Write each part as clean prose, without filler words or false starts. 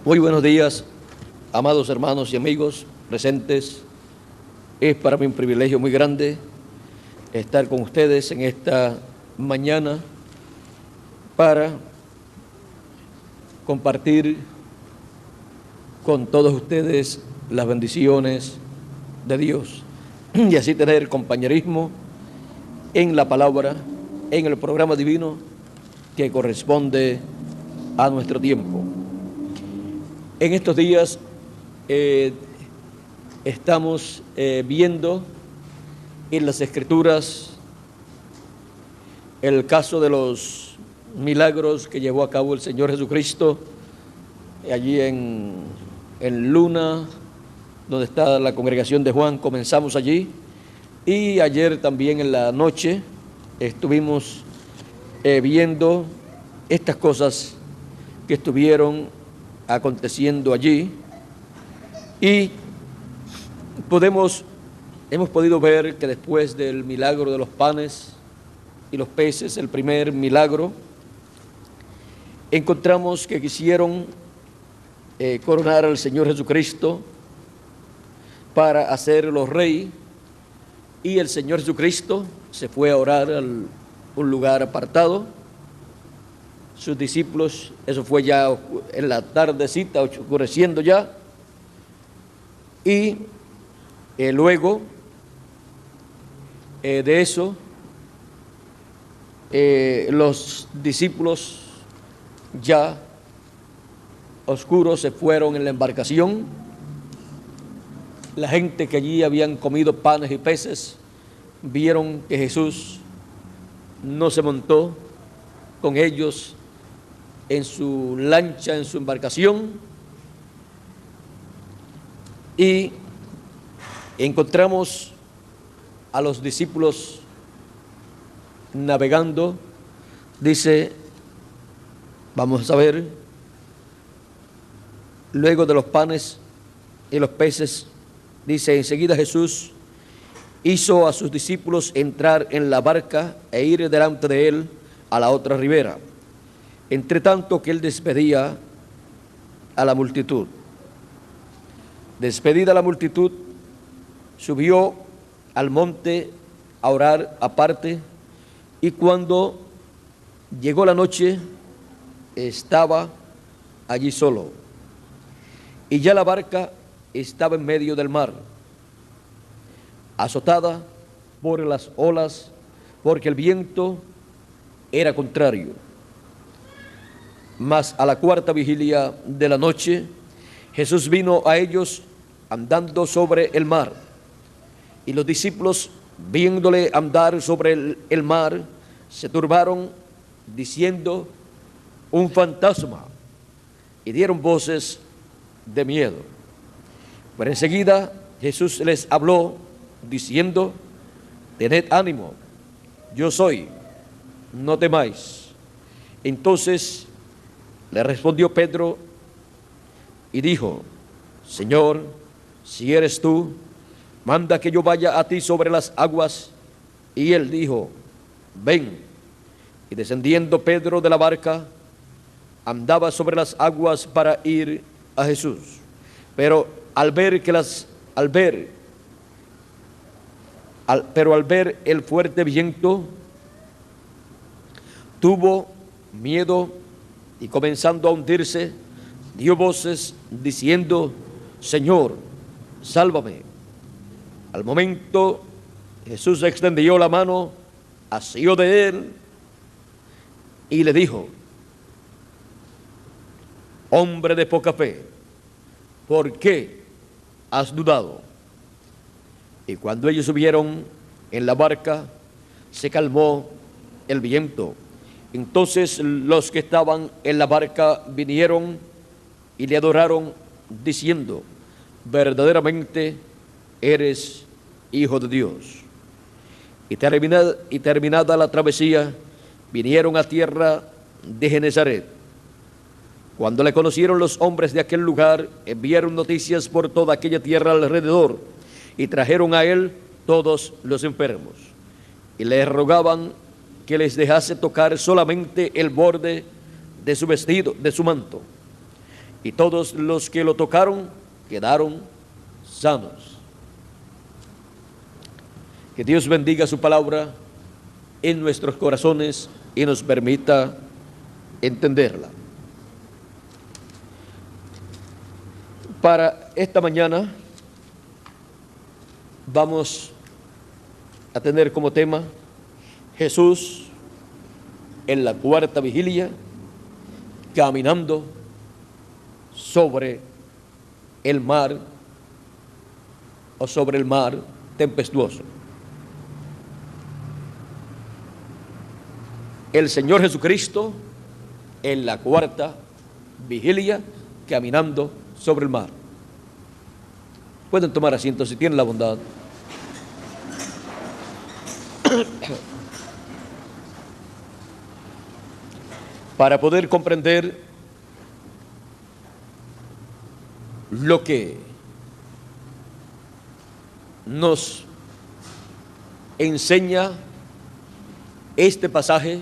Muy buenos días, amados hermanos y amigos presentes. Es para mí un privilegio muy grande estar con ustedes en esta mañana para compartir con todos ustedes las bendiciones de Dios y así tener compañerismo en la palabra, en el programa divino que corresponde a nuestro tiempo. En estos días estamos viendo en las Escrituras el caso de los milagros que llevó a cabo el Señor Jesucristo allí en Luna, donde está la congregación de Juan. Comenzamos allí y ayer también en la noche estuvimos viendo estas cosas que estuvieron aconteciendo allí y hemos podido ver que después del milagro de los panes y los peces, el primer milagro, encontramos que quisieron coronar al Señor Jesucristo para hacerlo rey, y el Señor Jesucristo se fue a orar a un lugar apartado. Sus discípulos, eso fue ya en la tardecita, oscureciendo ya, y luego de eso, los discípulos ya oscuros se fueron en la embarcación. La gente que allí habían comido panes y peces vieron que Jesús no se montó con ellos en su lancha, en su embarcación, y encontramos a los discípulos navegando. Dice, vamos a ver, luego de los panes y los peces, dice, enseguida Jesús hizo a sus discípulos entrar en la barca e ir delante de él a la otra ribera, entre tanto que él despedía a la multitud. Despedida la multitud, subió al monte a orar aparte, y cuando llegó la noche estaba allí solo, y ya la barca estaba en medio del mar, azotada por las olas, porque el viento era contrario. Mas a la cuarta vigilia de la noche, Jesús vino a ellos andando sobre el mar, y los discípulos, viéndole andar sobre el mar, se turbaron, diciendo, un fantasma, y dieron voces de miedo. Pero enseguida Jesús les habló, diciendo, tened ánimo, yo soy, no temáis. Entonces le respondió Pedro y dijo, Señor, si eres tú, manda que yo vaya a ti sobre las aguas. Y él dijo, ven. Y descendiendo Pedro de la barca, andaba sobre las aguas para ir a Jesús. Pero al ver el fuerte viento, tuvo miedo, y comenzando a hundirse, dio voces diciendo, Señor, sálvame. Al momento Jesús extendió la mano, asió de él y le dijo, hombre de poca fe, ¿por qué has dudado? Y cuando ellos subieron en la barca, se calmó el viento. Entonces los que estaban en la barca vinieron y le adoraron, diciendo, verdaderamente eres Hijo de Dios. Y terminada la travesía, vinieron a tierra de Genezaret. Cuando le conocieron los hombres de aquel lugar, enviaron noticias por toda aquella tierra alrededor, y trajeron a él todos los enfermos, y le rogaban que les dejase tocar solamente el borde de su vestido, de su manto. y todos los que lo tocaron quedaron sanos. Que Dios bendiga su palabra en nuestros corazones y nos permita entenderla. Para esta mañana vamos a tener como tema Jesús en la cuarta vigilia, caminando sobre el mar o sobre el mar tempestuoso. El Señor Jesucristo en la cuarta vigilia, caminando sobre el mar. Pueden tomar asiento si tienen la bondad. Para poder comprender lo que nos enseña este pasaje,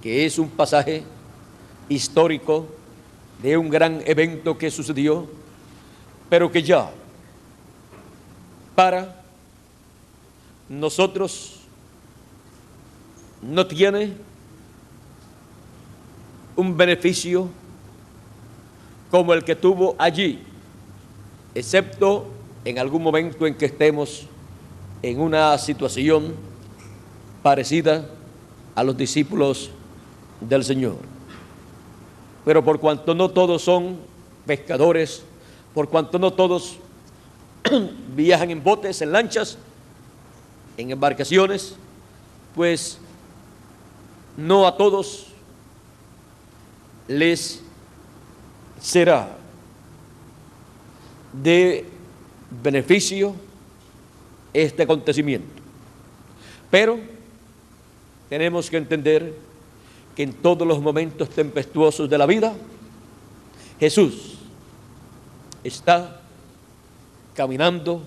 que es un pasaje histórico de un gran evento que sucedió, pero que ya para nosotros no tiene un beneficio como el que tuvo allí, excepto en algún momento en que estemos en una situación parecida a los discípulos del Señor. Pero por cuanto no todos son pescadores, por cuanto no todos viajan en botes, en lanchas, en embarcaciones, pues no a todos les será de beneficio este acontecimiento. Pero tenemos que entender que en todos los momentos tempestuosos de la vida, Jesús está caminando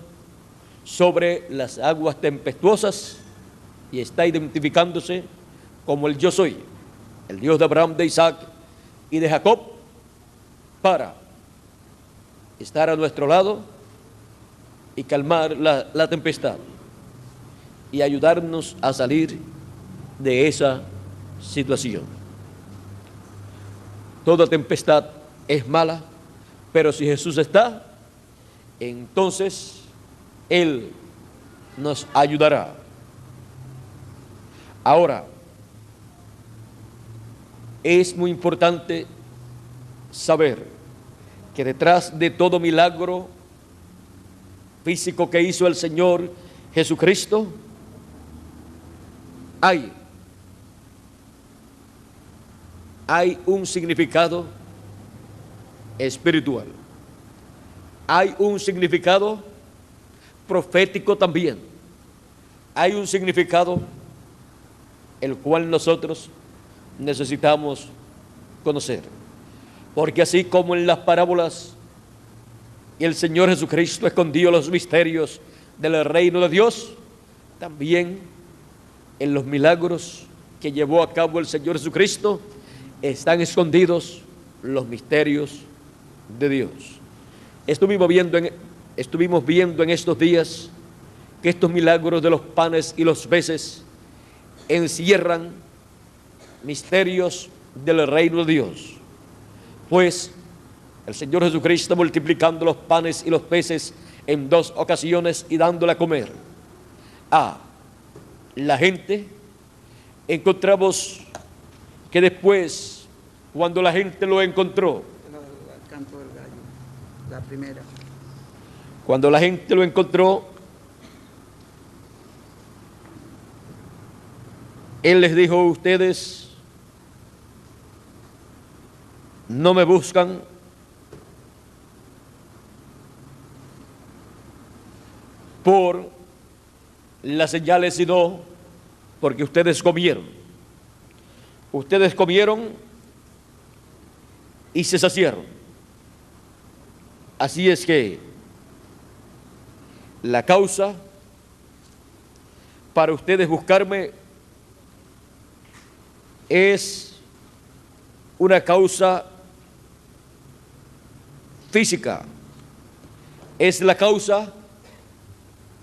sobre las aguas tempestuosas y está identificándose como el yo soy, el Dios de Abraham, de Isaac y de Jacob, para estar a nuestro lado y calmar la tempestad y ayudarnos a salir de esa situación. Toda tempestad es mala, pero si Jesús está, entonces Él nos ayudará. Ahora, es muy importante saber que detrás de todo milagro físico que hizo el Señor Jesucristo, hay un significado espiritual, hay un significado profético también, hay un significado el cual nosotros necesitamos conocer, porque así como en las parábolas el Señor Jesucristo escondió los misterios del reino de Dios, también en los milagros que llevó a cabo el Señor Jesucristo están escondidos los misterios de Dios. Estuvimos viendo en estos días que estos milagros de los panes y los peces encierran misterios del reino de Dios, pues el Señor Jesucristo, multiplicando los panes y los peces en 2 ocasiones y dándole a comer a la gente, encontramos que después, cuando la gente lo encontró, El canto del gallo, la primera. Cuando la gente lo encontró, Él les dijo: ustedes no me buscan por las señales, sino porque ustedes comieron. Ustedes comieron y se saciaron. Así es que la causa para ustedes buscarme es una causa física, es la causa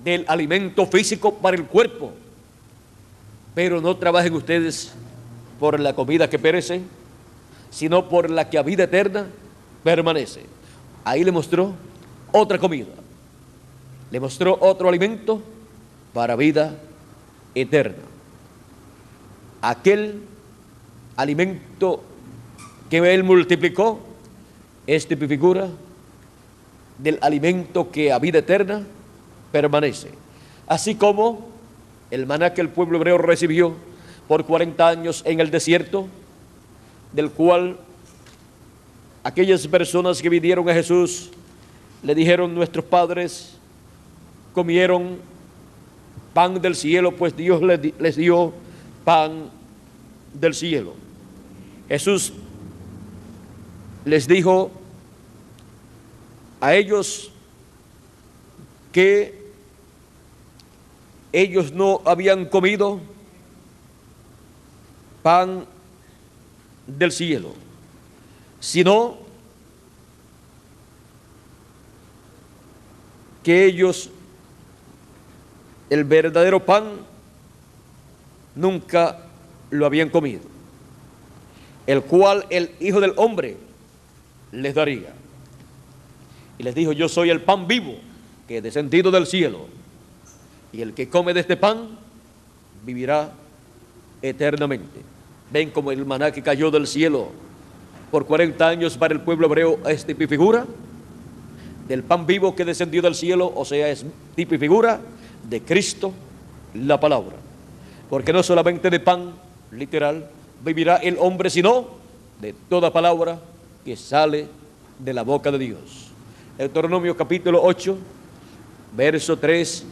del alimento físico para el cuerpo. Pero no trabajen ustedes por la comida que perece, sino por la que a vida eterna permanece. Ahí le mostró otra comida, le mostró otro alimento para vida eterna. Aquel alimento que él multiplicó es figura del alimento que a vida eterna permanece. Así como el maná que el pueblo hebreo recibió por 40 años en el desierto, del cual aquellas personas que vinieron a Jesús le dijeron: nuestros padres comieron pan del cielo, pues Dios les dio pan del cielo. Jesús les dijo a ellos que ellos no habían comido pan del cielo, sino que ellos el verdadero pan nunca lo habían comido, el cual el Hijo del Hombre les daría. Y les dijo: yo soy el pan vivo que he descendido del cielo, y el que come de este pan vivirá eternamente. Ven como el maná que cayó del cielo por 40 años para el pueblo hebreo es tipo y figura del pan vivo que descendió del cielo, o sea, es tipo y figura de Cristo, la palabra. Porque no solamente de pan literal vivirá el hombre, sino de toda palabra que sale de la boca de Dios. Deuteronomio capítulo 8, verso 3,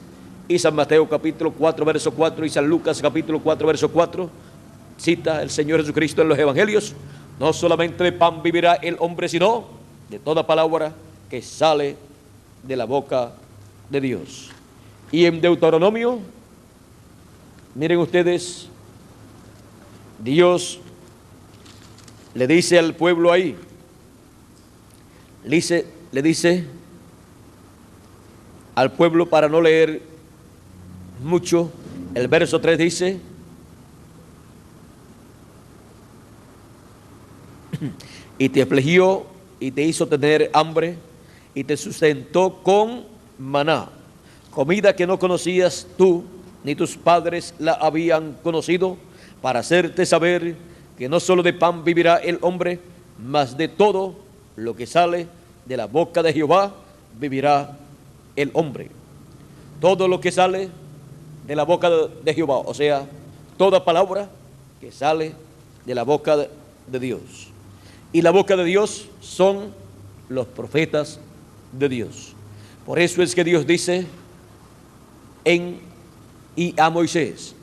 y San Mateo capítulo 4, verso 4, y San Lucas capítulo 4, verso 4, cita el Señor Jesucristo en los Evangelios: no solamente de pan vivirá el hombre, sino de toda palabra que sale de la boca de Dios. Y en Deuteronomio, miren ustedes, Dios le dice al pueblo ahí, le dice al pueblo, para no leer mucho, el verso 3 dice: y te afligió y te hizo tener hambre y te sustentó con maná, comida que no conocías tú ni tus padres la habían conocido, para hacerte saber que no solo de pan vivirá el hombre, mas de todo lo que sale de la boca de Jehová vivirá el hombre. Todo lo que sale de la boca de Jehová, o sea, toda palabra que sale de la boca de Dios. Y la boca de Dios son los profetas de Dios. Por eso es que Dios dice y a Moisés,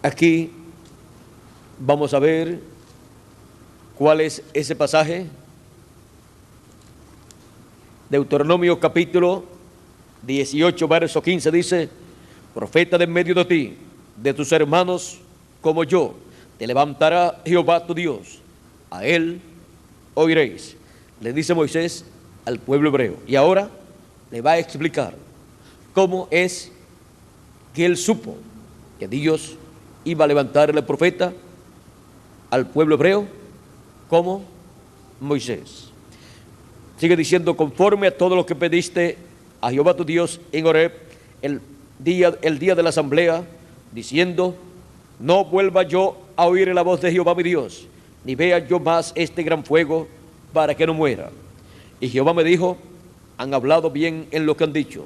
aquí vamos a ver cuál es ese pasaje. Deuteronomio capítulo 18, verso 15 dice: profeta de en medio de ti, de tus hermanos como yo, te levantará Jehová tu Dios, a él oiréis. Le dice Moisés al pueblo hebreo, y ahora le va a explicar cómo es que él supo que Dios iba a levantarle profeta al pueblo hebreo como Moisés. Sigue diciendo: conforme a todo lo que pediste a Jehová tu Dios en Horeb el día de la asamblea, diciendo: no vuelva yo a oír la voz de Jehová mi Dios, ni vea yo más este gran fuego, para que no muera. Y Jehová me dijo: han hablado bien en lo que han dicho,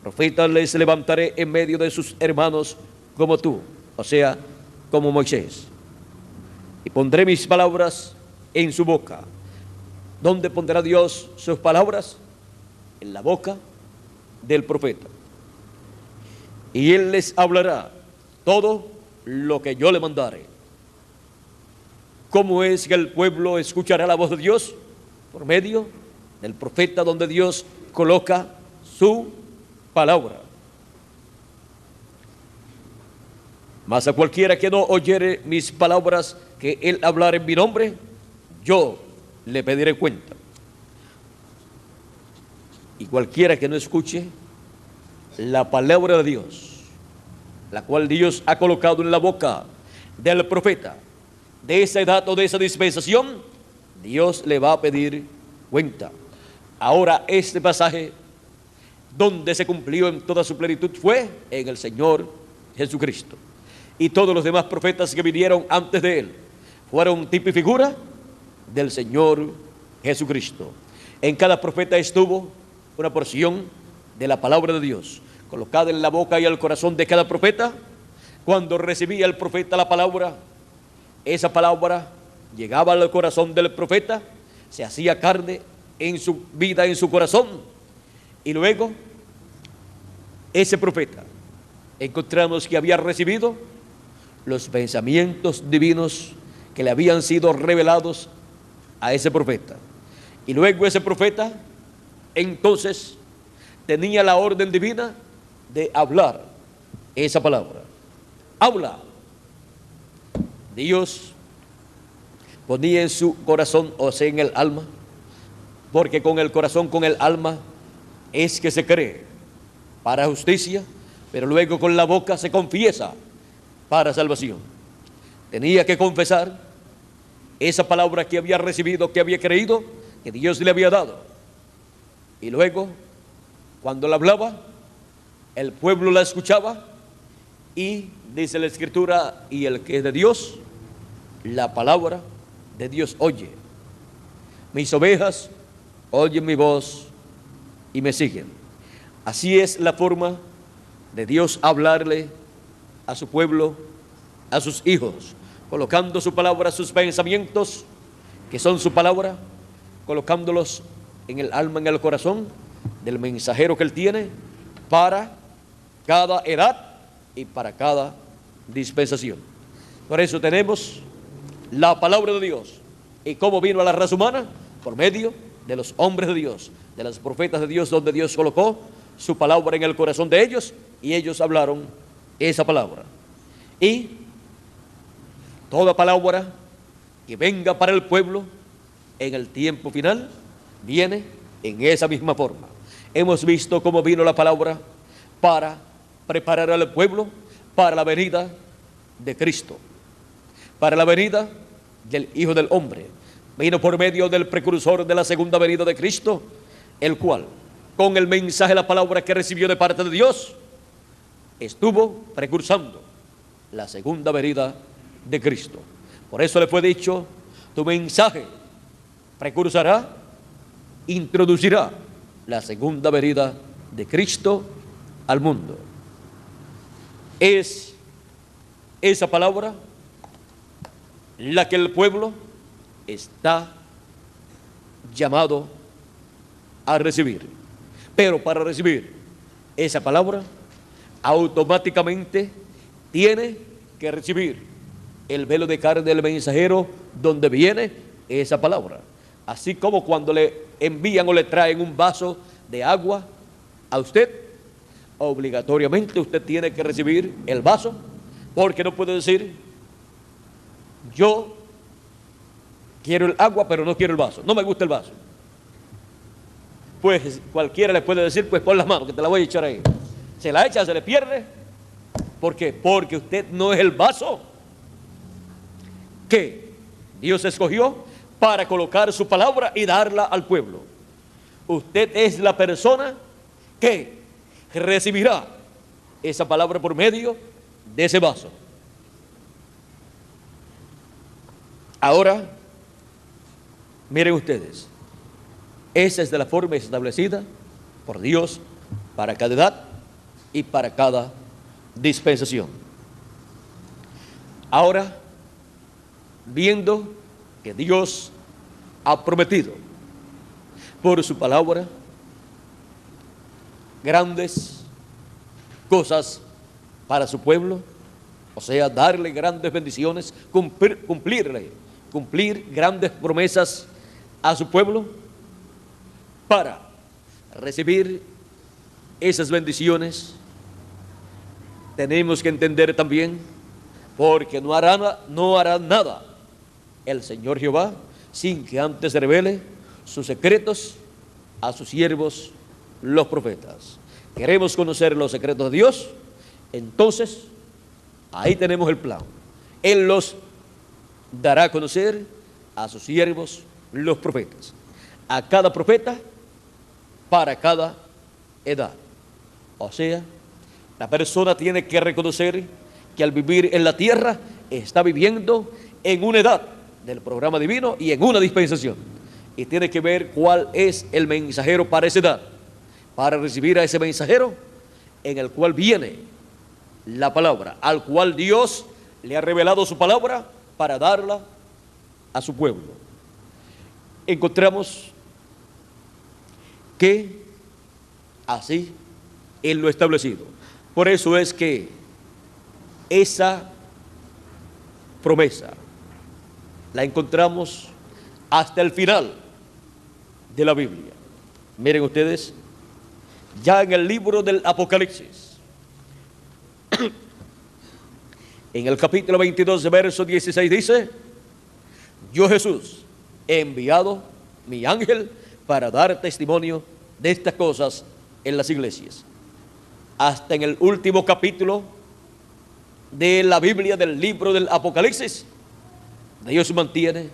profetas les levantaré en medio de sus hermanos como tú, o sea, como Moisés, y pondré mis palabras en su boca. ¿Dónde pondrá Dios sus palabras? En la boca del profeta. Y él les hablará todo lo que yo le mandare. ¿Cómo es que el pueblo escuchará la voz de Dios? Por medio del profeta, donde Dios coloca su palabra. Mas a cualquiera que no oyere mis palabras que él hablar en mi nombre, yo le pediré cuenta. Y cualquiera que no escuche la palabra de Dios, la cual Dios ha colocado en la boca del profeta de esa edad o de esa dispensación, Dios le va a pedir cuenta. Ahora, este pasaje donde se cumplió en toda su plenitud fue en el Señor Jesucristo. Y todos los demás profetas que vinieron antes de él fueron tipo y figura del Señor Jesucristo. En cada profeta estuvo una porción de la palabra de Dios colocada en la boca y el corazón de cada profeta. Cuando recibía el profeta la palabra, esa palabra llegaba al corazón del profeta, se hacía carne en su vida, en su corazón, y luego ese profeta encontramos que había recibido los pensamientos divinos que le habían sido revelados a ese profeta. Y luego ese profeta entonces tenía la orden divina de hablar esa palabra. Habla. Dios ponía en su corazón, o sea, en el alma, porque con el corazón, con el alma es que se cree para justicia, pero luego con la boca se confiesa para salvación. Tenía que confesar esa palabra que había recibido, que había creído, que Dios le había dado. Y luego, cuando la hablaba, el pueblo la escuchaba, y dice la Escritura, y el que es de Dios, la palabra de Dios oye. Mis ovejas oyen mi voz y me siguen. Así es la forma de Dios hablarle a su pueblo, a sus hijos, colocando su palabra, sus pensamientos, que son su palabra, colocándolos en el alma, en el corazón del mensajero que él tiene para cada edad y para cada dispensación. Por eso tenemos la palabra de Dios. ¿Y cómo vino a la raza humana? Por medio de los hombres de Dios, de los profetas de Dios, donde Dios colocó su palabra en el corazón de ellos, y ellos hablaron esa palabra. Y toda palabra que venga para el pueblo en el tiempo final viene en esa misma forma. Hemos visto cómo vino la palabra para preparar al pueblo para la venida de Cristo, para la venida del Hijo del Hombre. Vino por medio del precursor de la segunda venida de Cristo, el cual, con el mensaje, la palabra que recibió de parte de Dios, estuvo precursando la segunda venida de Cristo. Por eso le fue dicho: tu mensaje precursará, introducirá la segunda venida de Cristo al mundo. Es esa palabra la que el pueblo está llamado a recibir. Pero para recibir esa palabra, automáticamente tiene que recibir el velo de carne del mensajero donde viene esa palabra. Así como cuando le envían o le traen un vaso de agua a usted, obligatoriamente usted tiene que recibir el vaso, porque no puede decir: yo quiero el agua pero no quiero el vaso, no me gusta el vaso. Pues cualquiera le puede decir: pues pon las manos que te la voy a echar ahí. Se la echa, se le pierde. ¿Por qué? Porque usted no es el vaso que Dios escogió para colocar su palabra y darla al pueblo. Usted es la persona que recibirá esa palabra por medio de ese vaso. Ahora, miren ustedes, esa es de la forma establecida por Dios para cada edad y para cada dispensación. Ahora, viendo que Dios ha prometido por su palabra grandes cosas para su pueblo, o sea, darle grandes bendiciones, cumplir grandes promesas a su pueblo, para recibir esas bendiciones tenemos que entender también, porque no hará nada el Señor Jehová sin que antes revele sus secretos a sus siervos, los profetas. ¿Queremos conocer los secretos de Dios? Entonces, ahí tenemos el plan. Él los dará a conocer a sus siervos, los profetas. A cada profeta, para cada edad. O sea, la persona tiene que reconocer que al vivir en la tierra está viviendo en una edad del programa divino y en una dispensación. Y tiene que ver cuál es el mensajero para esa edad, para recibir a ese mensajero en el cual viene la palabra, al cual Dios le ha revelado su palabra para darla a su pueblo. Encontramos que así Él lo ha establecido. Por eso es que esa promesa la encontramos hasta el final de la Biblia. Miren ustedes, ya en el libro del Apocalipsis, en el capítulo 22, verso 16 dice: yo, Jesús, he enviado mi ángel para dar testimonio de estas cosas en las iglesias. Hasta en el último capítulo de la Biblia, del libro del Apocalipsis, Dios mantiene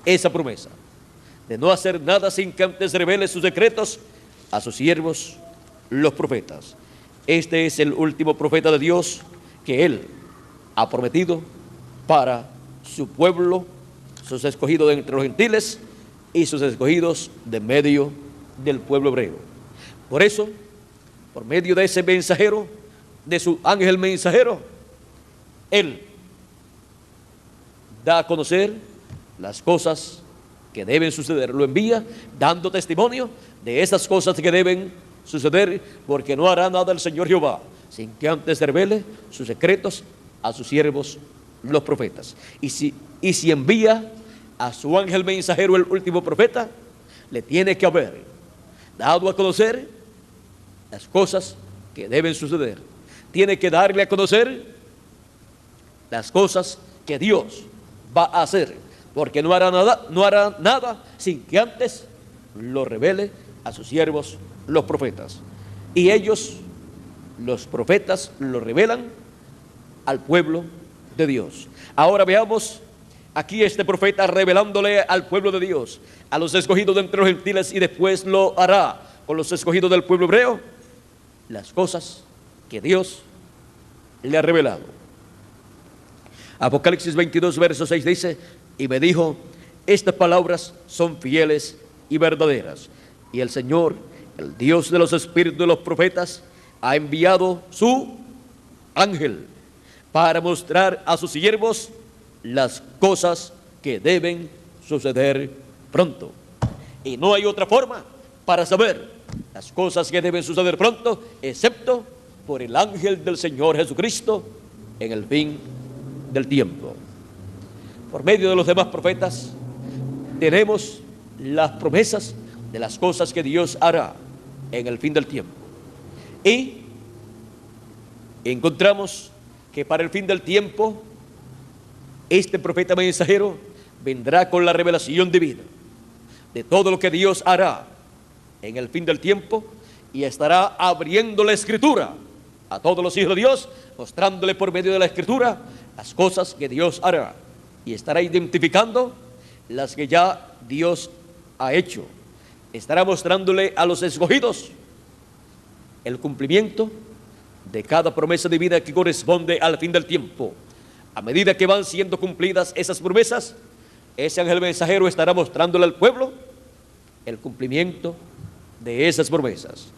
esa promesa de no hacer nada sin que antes revele sus secretos a sus siervos, los profetas. Este es el último profeta de Dios que Él ha prometido para su pueblo, sus escogidos de entre los gentiles y sus escogidos de medio del pueblo hebreo. Por eso, por medio de ese mensajero, de su ángel mensajero, Él da a conocer las cosas que deben suceder. Lo envía dando testimonio de esas cosas que deben suceder, porque no hará nada el Señor Jehová sin que antes revele sus secretos a sus siervos, los profetas. Y si envía a su ángel mensajero, el último profeta, le tiene que haber dado a conocer las cosas que deben suceder. Tiene que darle a conocer las cosas que Dios va a hacer, porque no hará nada sin que antes lo revele a sus siervos, los profetas. Y ellos, los profetas, lo revelan al pueblo de Dios. Ahora veamos aquí este profeta revelándole al pueblo de Dios, a los escogidos de entre los gentiles, y después lo hará con los escogidos del pueblo hebreo, las cosas que Dios le ha revelado. Apocalipsis 22, verso 6 dice: y me dijo, estas palabras son fieles y verdaderas, y el Señor, el Dios de los espíritus de los profetas, ha enviado su ángel para mostrar a sus siervos las cosas que deben suceder pronto. Y no hay otra forma para saber las cosas que deben suceder pronto, excepto por el ángel del Señor Jesucristo en el fin del tiempo. Por medio de los demás profetas tenemos las promesas de las cosas que Dios hará en el fin del tiempo. Y encontramos que para el fin del tiempo este profeta mensajero vendrá con la revelación divina de todo lo que Dios hará en el fin del tiempo, y estará abriendo la escritura a todos los hijos de Dios, mostrándole por medio de la escritura las cosas que Dios hará, y estará identificando las que ya Dios ha hecho. Estará mostrándole a los escogidos el cumplimiento de cada promesa divina que corresponde al fin del tiempo. A medida que van siendo cumplidas esas promesas, ese ángel mensajero estará mostrándole al pueblo el cumplimiento de esas promesas,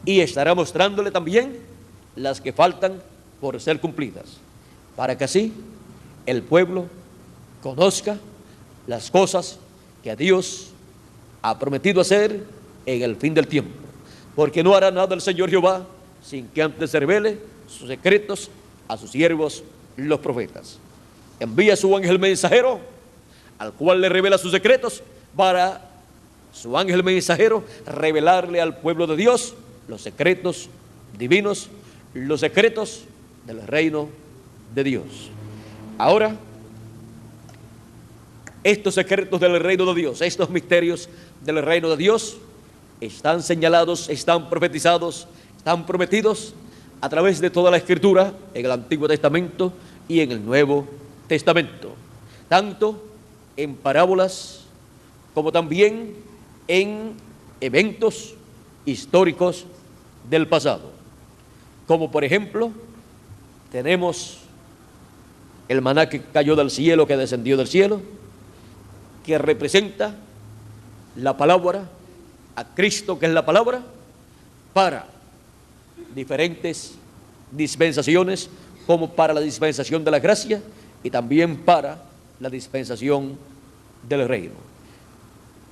y estará mostrándole también las que faltan por ser cumplidas, para que así el pueblo conozca las cosas que Dios ha prometido hacer en el fin del tiempo, porque no hará nada el Señor Jehová sin que antes se revele sus secretos a sus siervos, los profetas. Envía su ángel mensajero, al cual le revela sus secretos, para su ángel mensajero revelarle al pueblo de Dios los secretos divinos, los secretos del reino de Dios. Ahora estos secretos del reino de Dios, estos misterios del reino de Dios, están señalados, están profetizados, están prometidos a través de toda la Escritura, en el Antiguo Testamento y en el Nuevo Testamento, tanto en parábolas como también en eventos históricos del pasado, como por ejemplo tenemos el maná que cayó del cielo, que descendió del cielo, que representa la palabra, a Cristo, que es la palabra, para diferentes dispensaciones, como para la dispensación de la gracia y también para la dispensación del reino.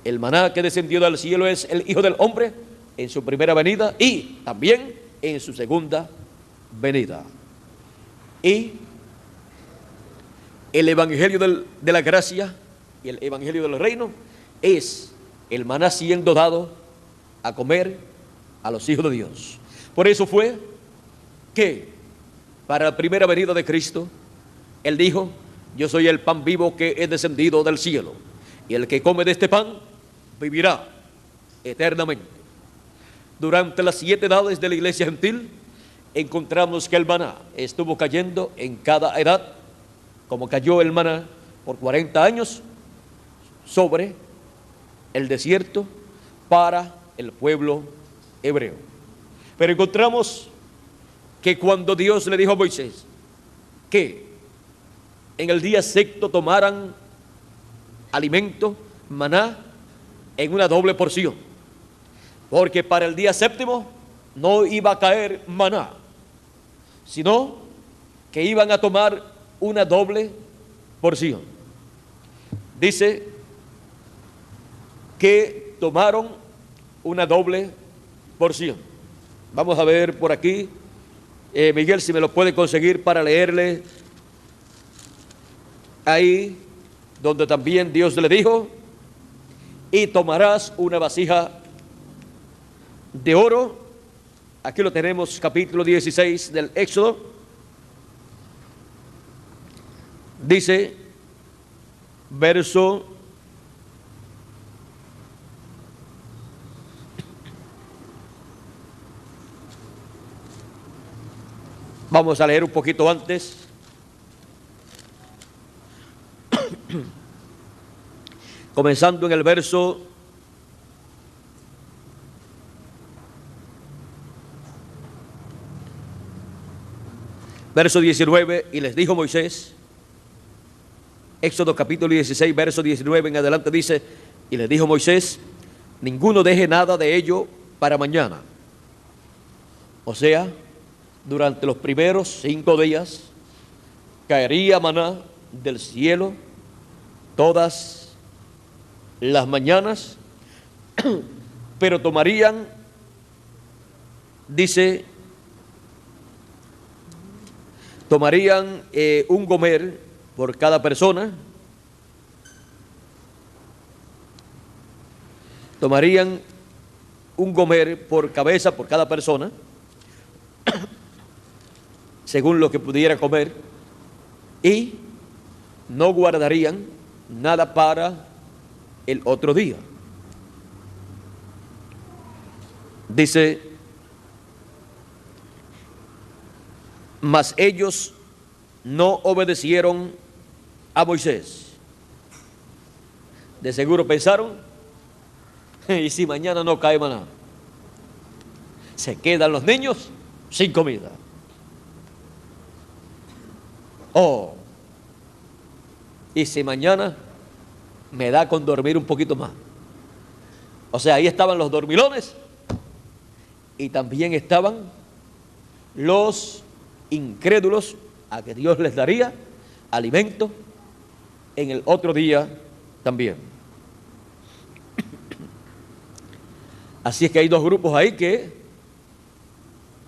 El maná que descendió del cielo es el Hijo del Hombre en su primera venida y también en su segunda venida. Y el Evangelio de la gracia y el Evangelio del reino es el maná siendo dado a comer a los hijos de Dios. Por eso fue que para la primera venida de Cristo, Él dijo: yo soy el pan vivo que he descendido del cielo, y el que come de este pan vivirá eternamente. Durante las 7 edades de la iglesia gentil, encontramos que el maná estuvo cayendo en cada edad, como cayó el maná por 40 años sobre el desierto para el pueblo hebreo. Pero encontramos que cuando Dios le dijo a Moisés que en el día sexto tomaran alimento, maná, en una doble porción, porque para el día séptimo no iba a caer maná, sino que iban a tomar una doble porción. Dice que tomaron una doble porción. Vamos a ver por aquí, Miguel, si me lo puede conseguir para leerle ahí donde también Dios le dijo: y tomarás una vasija de oro. Aquí lo tenemos, capítulo 16 del Éxodo. Dice, verso 1. Vamos a leer un poquito antes. Comenzando en el verso 19, y les dijo Moisés, Éxodo capítulo 16, verso 19 en adelante dice, y les dijo Moisés: ninguno deje nada de ello para mañana. O sea, durante los primeros 5 días caería maná del cielo todas las mañanas, pero tomarían, dice, tomarían un gomer por cada persona, tomarían un gomer por cabeza por cada persona, según lo que pudiera comer, y no guardarían nada para el otro día. Dice, mas ellos no obedecieron a Moisés. De seguro pensaron, y si mañana no cae maná, se quedan los niños sin comida. Oh, y si mañana me da con dormir un poquito más. O sea, ahí estaban los dormilones y también estaban los incrédulos a que Dios les daría alimento en el otro día también. Así es que hay 2 grupos ahí que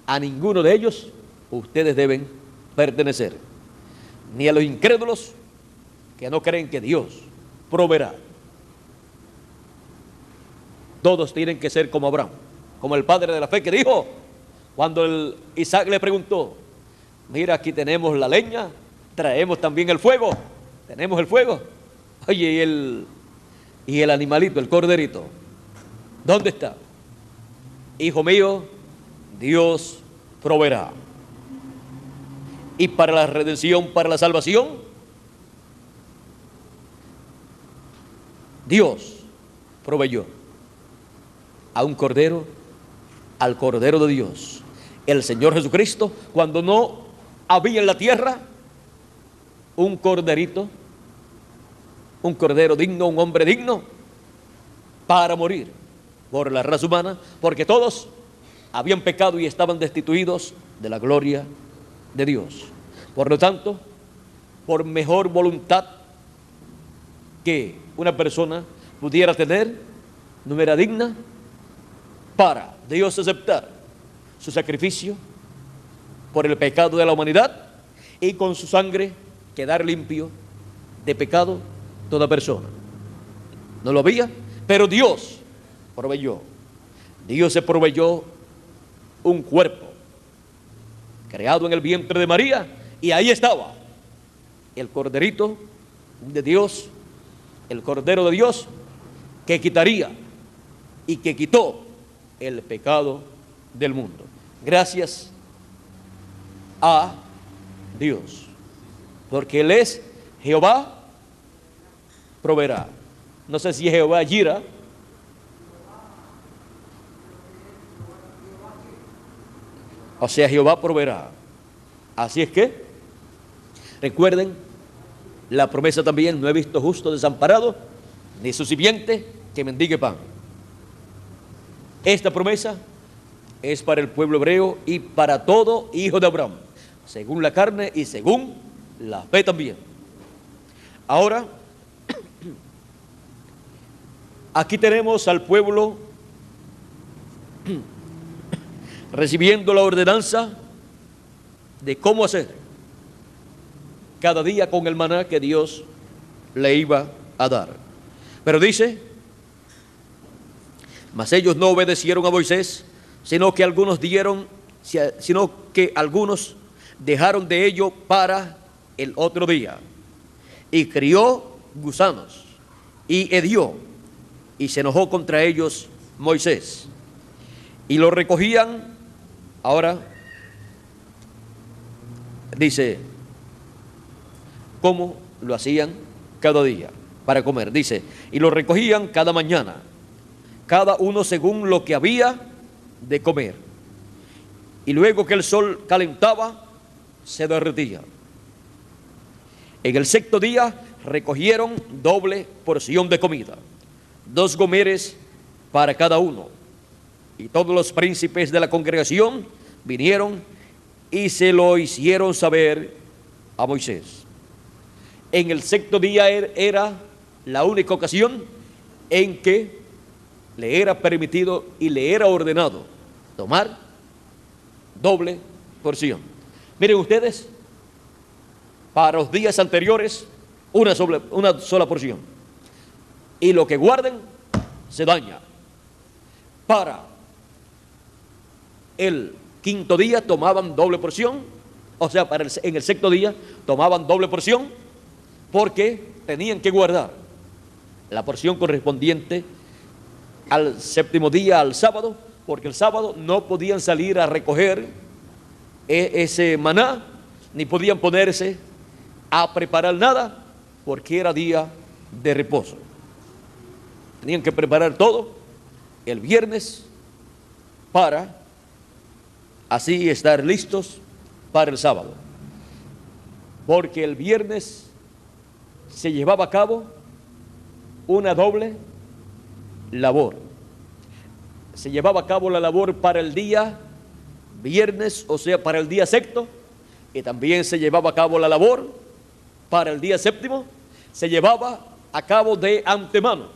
a ninguno de ellos ustedes deben pertenecer, ni a los incrédulos que no creen que Dios proveerá. Todos tienen que ser como Abraham, como el padre de la fe, que dijo cuando Isaac le preguntó: mira, aquí tenemos la leña, traemos también el fuego, tenemos el fuego. Oye, y el animalito, el corderito, ¿dónde está? Hijo mío, Dios proveerá. Y para la redención, para la salvación, Dios proveyó a un cordero, al Cordero de Dios, el Señor Jesucristo, cuando no había en la tierra un corderito, un cordero digno, un hombre digno para morir por la raza humana, porque todos habían pecado y estaban destituidos de la gloria de Dios. Por lo tanto, por mejor voluntad que una persona pudiera tener, no era digna para Dios aceptar su sacrificio por el pecado de la humanidad y con su sangre quedar limpio de pecado toda persona. No lo había, pero Dios proveyó. Dios se proveyó un cuerpo creado en el vientre de María, y ahí estaba el corderito de Dios, el Cordero de Dios, que quitaría y que quitó el pecado del mundo. Gracias a Dios, porque Él es Jehová proveerá. No sé si es Jehová Jireh, o sea, Jehová proveerá. Así es que recuerden la promesa también: no he visto justo desamparado, ni su simiente que mendigue pan. Esta promesa es para el pueblo hebreo y para todo hijo de Abraham, según la carne y según la fe también. Ahora, aquí tenemos al pueblo recibiendo la ordenanza de cómo hacer cada día con el maná que Dios le iba a dar. Pero dice: mas ellos no obedecieron a Moisés, sino que algunos dejaron de ello para el otro día, y crió gusanos y hedió, y se enojó contra ellos Moisés, y lo recogían. Ahora dice cómo lo hacían cada día para comer. Dice: y lo recogían cada mañana, cada uno según lo que había de comer, y luego que el sol calentaba, se derretía. En el sexto día recogieron doble porción de comida, 2 gomeres para cada uno. Y todos los príncipes de la congregación vinieron y se lo hicieron saber a Moisés. En el sexto día era la única ocasión en que le era permitido y le era ordenado tomar doble porción. Miren ustedes, para los días anteriores, una sola porción, y lo que guarden se daña. Para el quinto día tomaban doble porción, o sea, en el sexto día tomaban doble porción, porque tenían que guardar la porción correspondiente al séptimo día, al sábado, porque el sábado no podían salir a recoger ese maná, ni podían ponerse a preparar nada, porque era día de reposo. Tenían que preparar todo el viernes para así estar listos para el sábado, porque el viernes se llevaba a cabo una doble labor. Se llevaba a cabo la labor para el día viernes, o sea, para el día sexto, y también se llevaba a cabo la labor para el día séptimo. Se llevaba a cabo de antemano,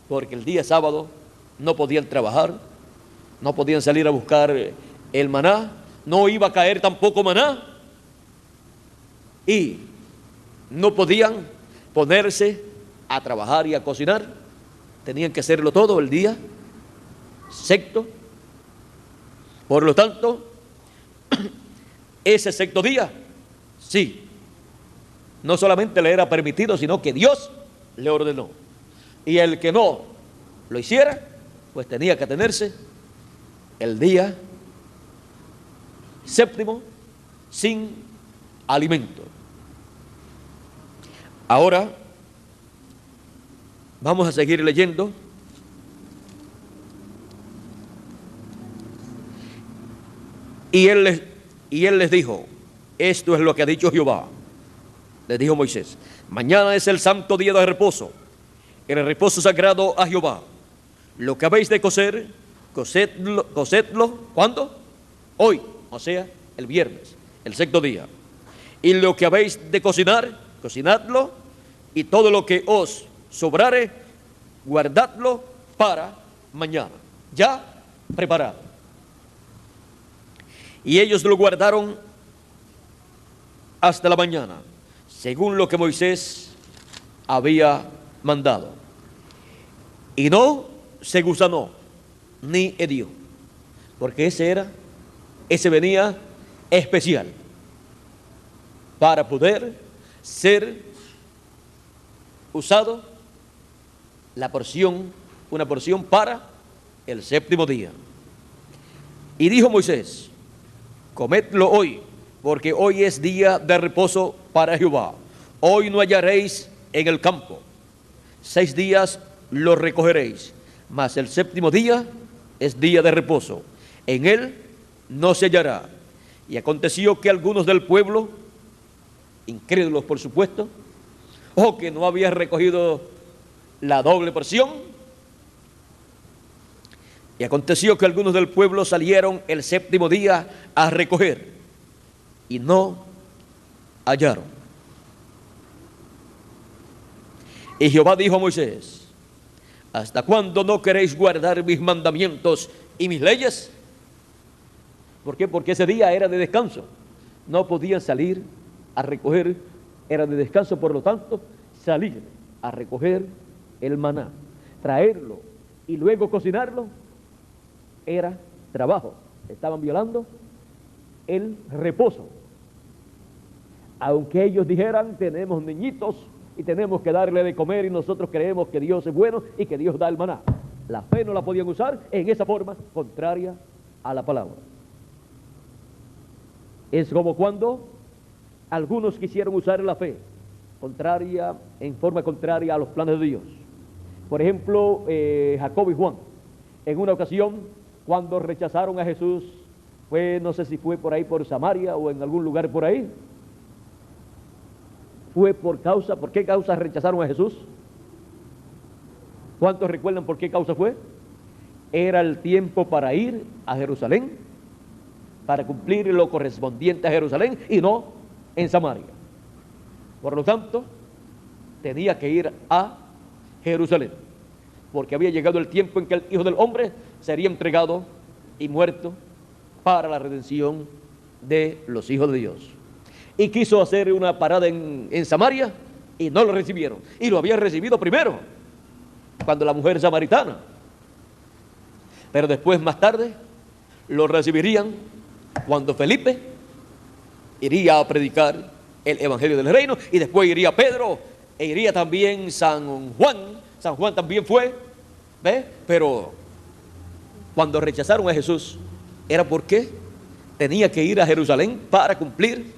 porque el día sábado no podían trabajar, no podían salir a buscar el maná, no iba a caer tampoco maná, y no podían ponerse a trabajar y a cocinar. Tenían que hacerlo todo el día sexto. Por lo tanto, ese sexto día, sí, no solamente le era permitido, sino que Dios le ordenó. Y el que no lo hiciera, pues tenía que atenerse el día séptimo sin alimento. Ahora vamos a seguir leyendo. Y él les dijo, esto es lo que ha dicho Jehová. Les dijo Moisés, mañana es el santo día de reposo, el reposo sagrado a Jehová. Lo que habéis de cocer, cocedlo, ¿cuándo? Hoy, o sea, el viernes, el sexto día. Y lo que habéis de cocinar, cocinadlo, y todo lo que os sobrare, guardadlo para mañana, ya preparado. Y ellos lo guardaron hasta la mañana, según lo que Moisés había mandado. Y no se gusanó, ni hedió, porque ese venía especial, para poder ser usado una porción para el séptimo día. Y dijo Moisés, comedlo hoy, porque hoy es día de reposo para Jehová. Hoy no hallaréis en el campo. 6 días lo recogeréis, mas el séptimo día es día de reposo. En él no se hallará. Y aconteció que algunos del pueblo, incrédulos por supuesto, o que no habían recogido la doble porción, y aconteció que algunos del pueblo salieron el séptimo día a recoger, y no hallaron. Y Jehová dijo a Moisés, ¿hasta cuándo no queréis guardar mis mandamientos y mis leyes? ¿Por qué? Porque ese día era de descanso. No podían salir a recoger, era de descanso, por lo tanto, salir a recoger el maná, traerlo y luego cocinarlo, era trabajo. Estaban violando el reposo. Aunque ellos dijeran, tenemos niñitos y tenemos que darle de comer y nosotros creemos que Dios es bueno y que Dios da el maná. La fe no la podían usar en esa forma contraria a la palabra. Es como cuando algunos quisieron usar la fe en forma contraria a los planes de Dios. Por ejemplo, Jacob y Juan, en una ocasión, cuando rechazaron a Jesús, no sé si fue por ahí por Samaria o en algún lugar por ahí, ¿por qué causa rechazaron a Jesús? ¿Cuántos recuerdan por qué causa fue? Era el tiempo para ir a Jerusalén, para cumplir lo correspondiente a Jerusalén y no en Samaria. Por lo tanto, tenía que ir a Jerusalén, porque había llegado el tiempo en que el Hijo del Hombre sería entregado y muerto para la redención de los hijos de Dios. Y quiso hacer una parada en Samaria y no lo recibieron. Y lo habían recibido primero, cuando la mujer samaritana. Pero después, más tarde, lo recibirían cuando Felipe iría a predicar el Evangelio del Reino, y después iría Pedro, e iría también San Juan. San Juan también fue, pero cuando rechazaron a Jesús, era porque tenía que ir a Jerusalén para cumplir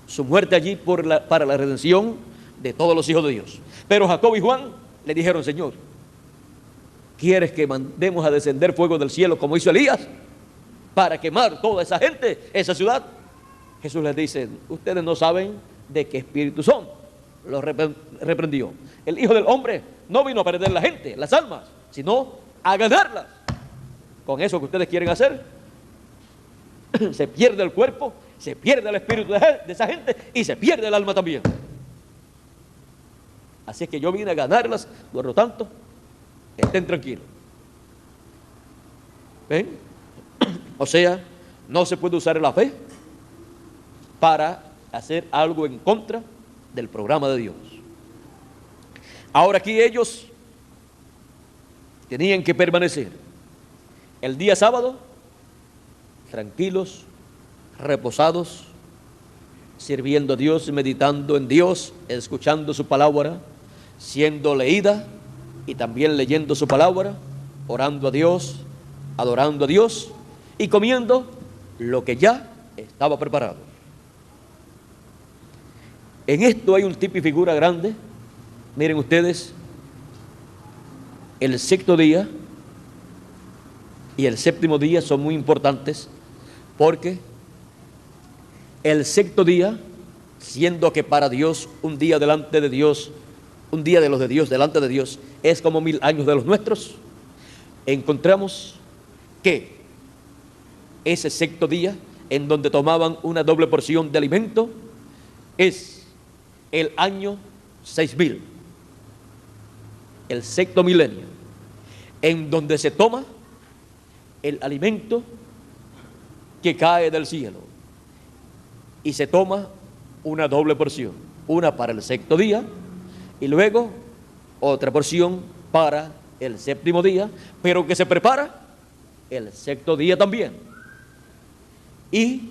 su muerte allí para la redención de todos los hijos de Dios. Pero Jacob y Juan le dijeron, Señor, ¿quieres que mandemos a descender fuego del cielo como hizo Elías para quemar toda esa gente, esa ciudad? Jesús les dice, ustedes no saben de qué espíritu son. Los reprendió. El Hijo del Hombre no vino a perder la gente, las almas, sino a ganarlas. Con eso que ustedes quieren hacer, se pierde el cuerpo, se pierde el espíritu de esa gente y se pierde el alma también. Así es que yo vine a ganarlas, por lo tanto, estén tranquilos. ¿Ven? O sea, no se puede usar la fe para hacer algo en contra del programa de Dios. Ahora aquí ellos tenían que permanecer el día sábado tranquilos, reposados, sirviendo a Dios, meditando en Dios, escuchando su palabra, siendo leída y también leyendo su palabra, orando a Dios, adorando a Dios y comiendo lo que ya estaba preparado. En esto hay un tipo y figura grande. Miren ustedes, el sexto día y el séptimo día son muy importantes, porque el sexto día, siendo que para Dios un día delante de Dios, un día de los de Dios delante de Dios es como 1000 años de los nuestros, encontramos que ese sexto día, en donde tomaban una doble porción de alimento, es el año 6000, el sexto milenio, en donde se toma el alimento que cae del cielo y se toma una doble porción, una para el sexto día y luego otra porción para el séptimo día, pero que se prepara el sexto día también. Y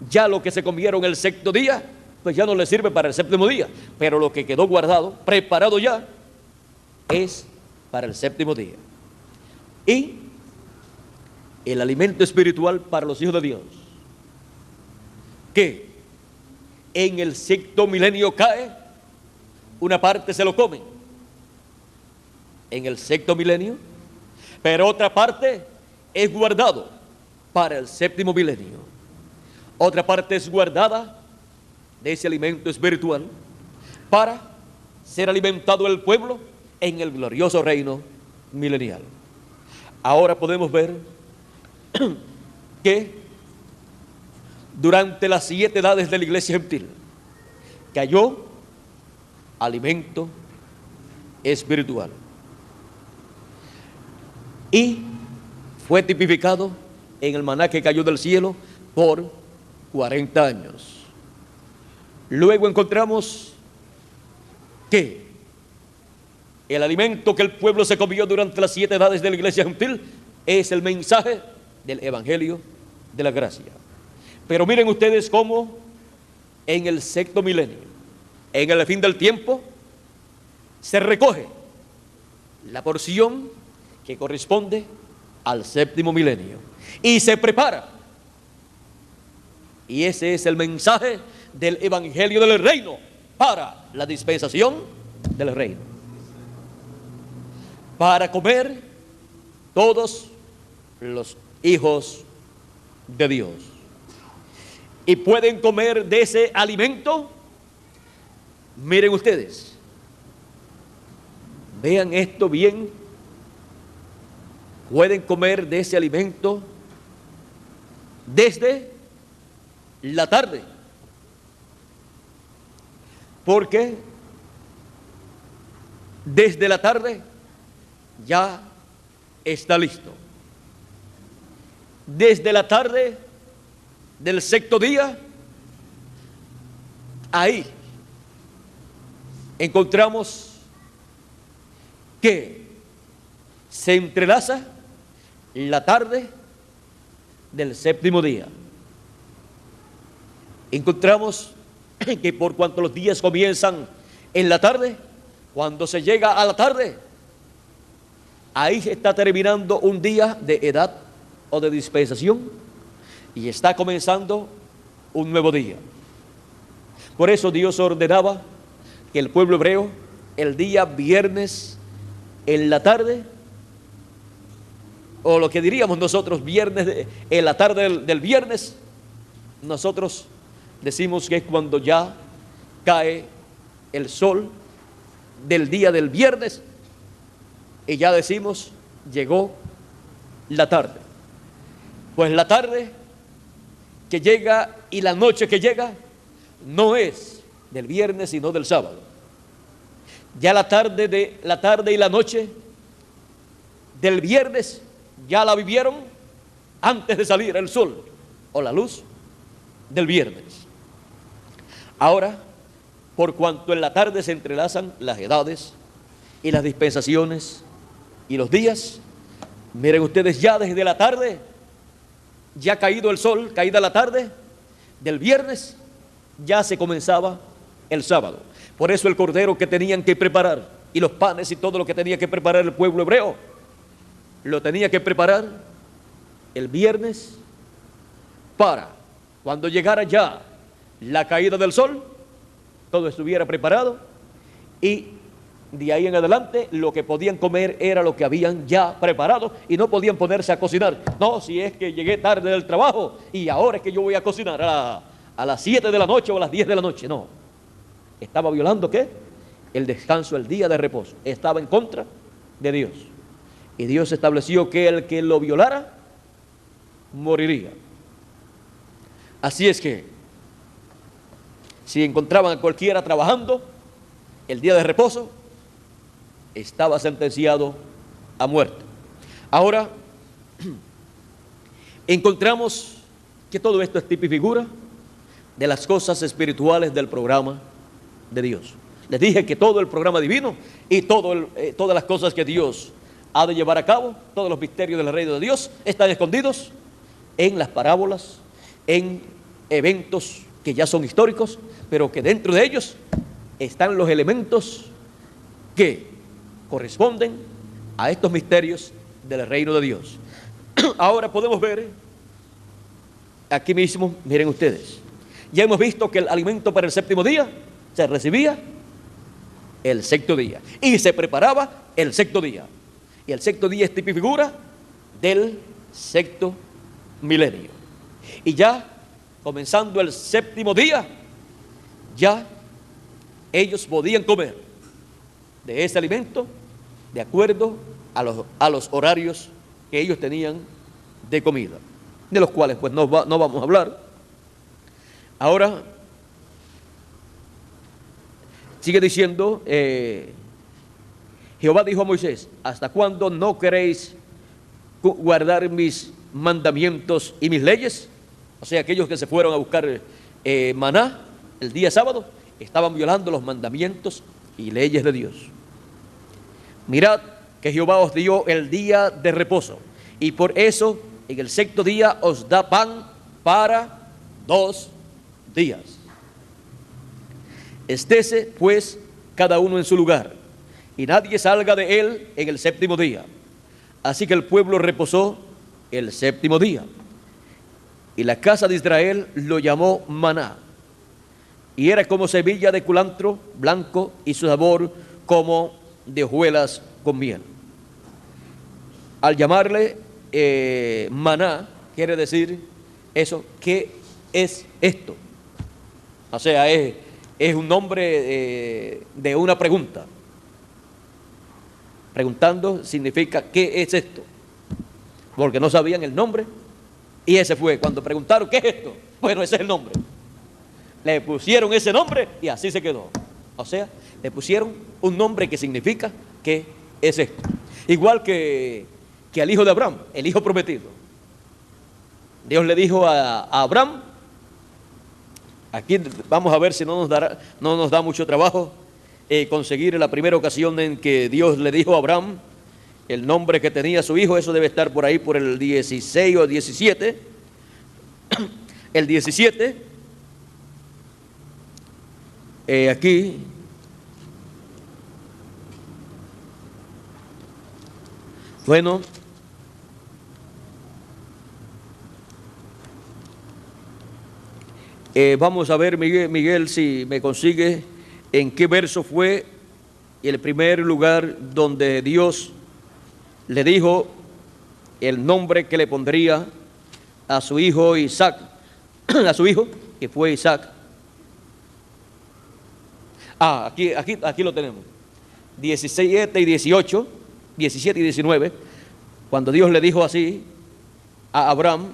ya lo que se comieron el sexto día, pues ya no le sirve para el séptimo día, pero lo que quedó guardado, preparado ya, es para el séptimo día. Y el alimento espiritual para los hijos de Dios, que en el sexto milenio cae, una parte se lo comen en el sexto milenio, pero otra parte es guardado para el séptimo milenio. Otra parte es guardada de ese alimento espiritual para ser alimentado el pueblo en el glorioso reino milenial. Ahora podemos ver que durante las 7 edades de la iglesia gentil cayó alimento espiritual y fue tipificado en el maná que cayó del cielo por 40 años. Luego encontramos que el alimento que el pueblo se comió durante las 7 edades de la iglesia gentil es el mensaje del evangelio de la gracia. Pero miren ustedes cómo en el sexto milenio, en el fin del tiempo, se recoge la porción que corresponde al séptimo milenio y se prepara. Y ese es el mensaje del evangelio del reino para la dispensación del reino, para comer todos los hijos de Dios. Y pueden comer de ese alimento. Miren ustedes, vean esto bien, pueden comer de ese alimento desde la tarde, porque desde la tarde ya está listo. Desde la tarde del sexto día, ahí encontramos que se entrelaza la tarde del séptimo día. Encontramos que por cuanto los días comienzan en la tarde, cuando se llega a la tarde, ahí se está terminando un día de edad o de dispensación y está comenzando un nuevo día. Por eso Dios ordenaba que el pueblo hebreo el día viernes en la tarde, o lo que diríamos nosotros viernes en la tarde del viernes, nosotros decimos que es cuando ya cae el sol del día del viernes y ya decimos llegó la tarde. Pues la tarde que llega y la noche que llega no es del viernes sino del sábado. Ya la tarde y la noche del viernes ya la vivieron antes de salir el sol o la luz del viernes. Ahora, por cuanto en la tarde se entrelazan las edades y las dispensaciones y los días, miren ustedes, ya desde la tarde, ya caído el sol, caída la tarde del viernes, ya se comenzaba el sábado. Por eso el cordero que tenían que preparar y los panes y todo lo que tenía que preparar el pueblo hebreo, lo tenía que preparar el viernes para cuando llegara ya la caída del sol, todo estuviera preparado, y de ahí en adelante lo que podían comer era lo que habían ya preparado y no podían ponerse a cocinar. No, si es que llegué tarde del trabajo y ahora es que yo voy a cocinar a las 7 de la noche o a las 10 de la noche. No, estaba violando ¿qué? El descanso, el día de reposo. Estaba en contra de Dios. Y Dios estableció que el que lo violara moriría. Así es que si encontraban a cualquiera trabajando el día de reposo, estaba sentenciado a muerte. Ahora encontramos que todo esto es tipo y figura de las cosas espirituales del programa de Dios. Les dije que todo el programa divino y todas las cosas que Dios ha de llevar a cabo, todos los misterios del reino de Dios están escondidos en las parábolas, en eventos que ya son históricos, pero que dentro de ellos están los elementos que corresponden a estos misterios del reino de Dios. Ahora podemos ver aquí mismo, miren ustedes, ya hemos visto que el alimento para el séptimo día se recibía el sexto día y se preparaba el sexto día, y el sexto día es tipo y figura del sexto milenio. Y ya comenzando el séptimo día, ya ellos podían comer de ese alimento de acuerdo a los horarios que ellos tenían de comida, de los cuales pues no vamos a hablar. Ahora sigue diciendo, Jehová dijo a Moisés: ¿hasta cuándo no queréis guardar mis mandamientos y mis leyes? O sea, aquellos que se fueron a buscar maná el día sábado estaban violando los mandamientos y leyes de Dios. Mirad que Jehová os dio el día de reposo, y por eso en el sexto día os da pan para 2 días. Estése pues cada uno en su lugar, y nadie salga de él en el séptimo día. Así que el pueblo reposó el séptimo día, y la casa de Israel lo llamó maná, y era como semilla de culantro blanco, y su sabor como de hojuelas con miel. Al llamarle maná, quiere decir eso, ¿qué es esto? O sea, es un nombre de una pregunta. Preguntando significa ¿qué es esto? Porque no sabían el nombre, y ese fue cuando preguntaron ¿qué es esto? Bueno, ese es el nombre. Le pusieron ese nombre y así se quedó. O sea, le pusieron un nombre que significa ¿qué es esto? Igual que al hijo de Abraham, el hijo prometido. Dios le dijo a Abraham, aquí vamos a ver si no nos da mucho trabajo conseguir la primera ocasión en que Dios le dijo a Abraham el nombre que tenía su hijo. Eso debe estar por ahí por el 16 o 17. El 17, aquí bueno, vamos a ver, Miguel, si me consigue en qué verso fue el primer lugar donde Dios le dijo el nombre que le pondría a su hijo Isaac, a su hijo, que fue Isaac. Aquí lo tenemos. 17 y 18, 17 y 19, cuando Dios le dijo así a Abraham.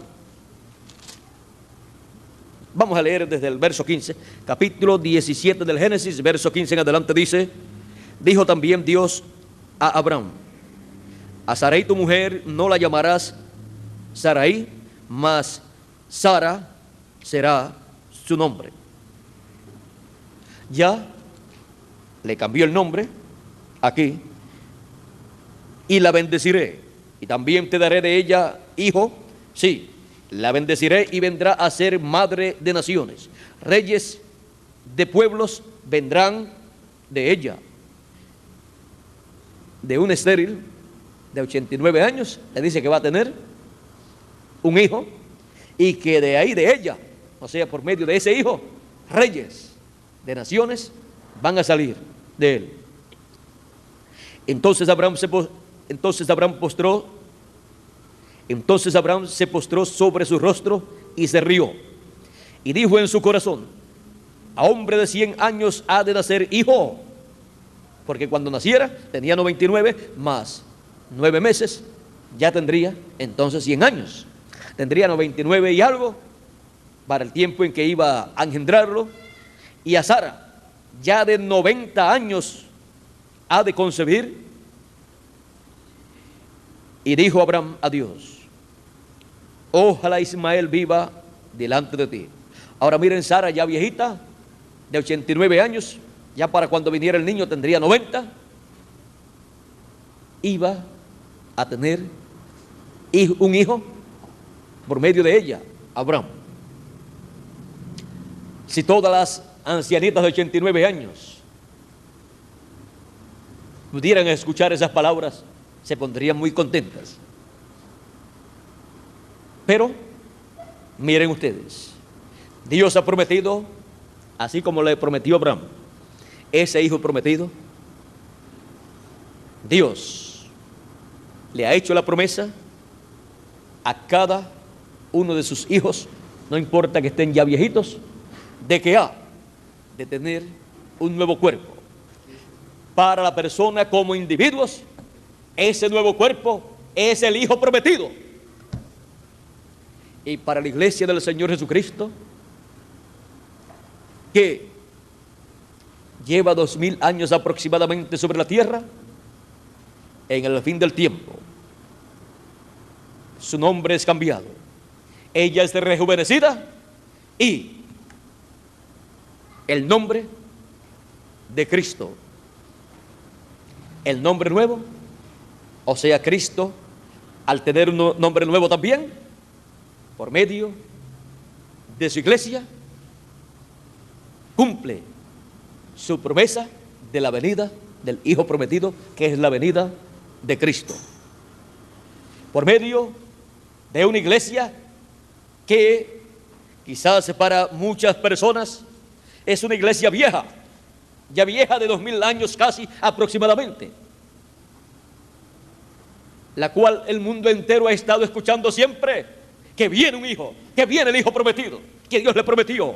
Vamos a leer desde el verso 15, capítulo 17 del Génesis, verso 15 en adelante dice: dijo también Dios a Abraham: a Sarai tu mujer no la llamarás Sarai, mas Sara será su nombre. Ya le cambió el nombre aquí. Y la bendeciré, y también te daré de ella hijo. Sí, la bendeciré y vendrá a ser madre de naciones. Reyes de pueblos vendrán de ella, de un estéril de 89 años, le dice que va a tener un hijo y que de ahí de ella, o sea, por medio de ese hijo, reyes de naciones van a salir de él. Entonces Abraham se postró sobre su rostro y se rió. Y dijo en su corazón: a hombre de 100 años ha de nacer hijo. Porque cuando naciera tenía 99 más 9 meses, ya tendría entonces 100 años. Tendría 99 y algo para el tiempo en que iba a engendrarlo. Y a Sara, ya de 90 años, ha de concebir. Y dijo Abraham a Dios: ojalá Ismael viva delante de ti. Ahora miren, Sara ya viejita, de 89 años, ya para cuando viniera el niño tendría 90. Iba a tener un hijo por medio de ella, Abraham. Si todas las ancianitas de 89 años pudieran escuchar esas palabras, se pondrían muy contentas. Pero miren ustedes, Dios ha prometido, así como le prometió a Abraham, ese hijo prometido. Dios le ha hecho la promesa a cada uno de sus hijos, no importa que estén ya viejitos, de que ha de tener un nuevo cuerpo. Para la persona como individuos, ese nuevo cuerpo es el hijo prometido. Y para la iglesia del Señor Jesucristo, que lleva 2000 años aproximadamente sobre la tierra, en el fin del tiempo, su nombre es cambiado. Ella es rejuvenecida y el nombre de Cristo, el nombre nuevo, o sea, Cristo, al tener un nombre nuevo también, por medio de su iglesia, cumple su promesa de la venida del Hijo prometido, que es la venida de Cristo. Por medio de una iglesia que quizás para muchas personas es una iglesia vieja, ya vieja de 2000 años casi aproximadamente, la cual el mundo entero ha estado escuchando siempre que viene un hijo, que viene el Hijo prometido, que Dios le prometió,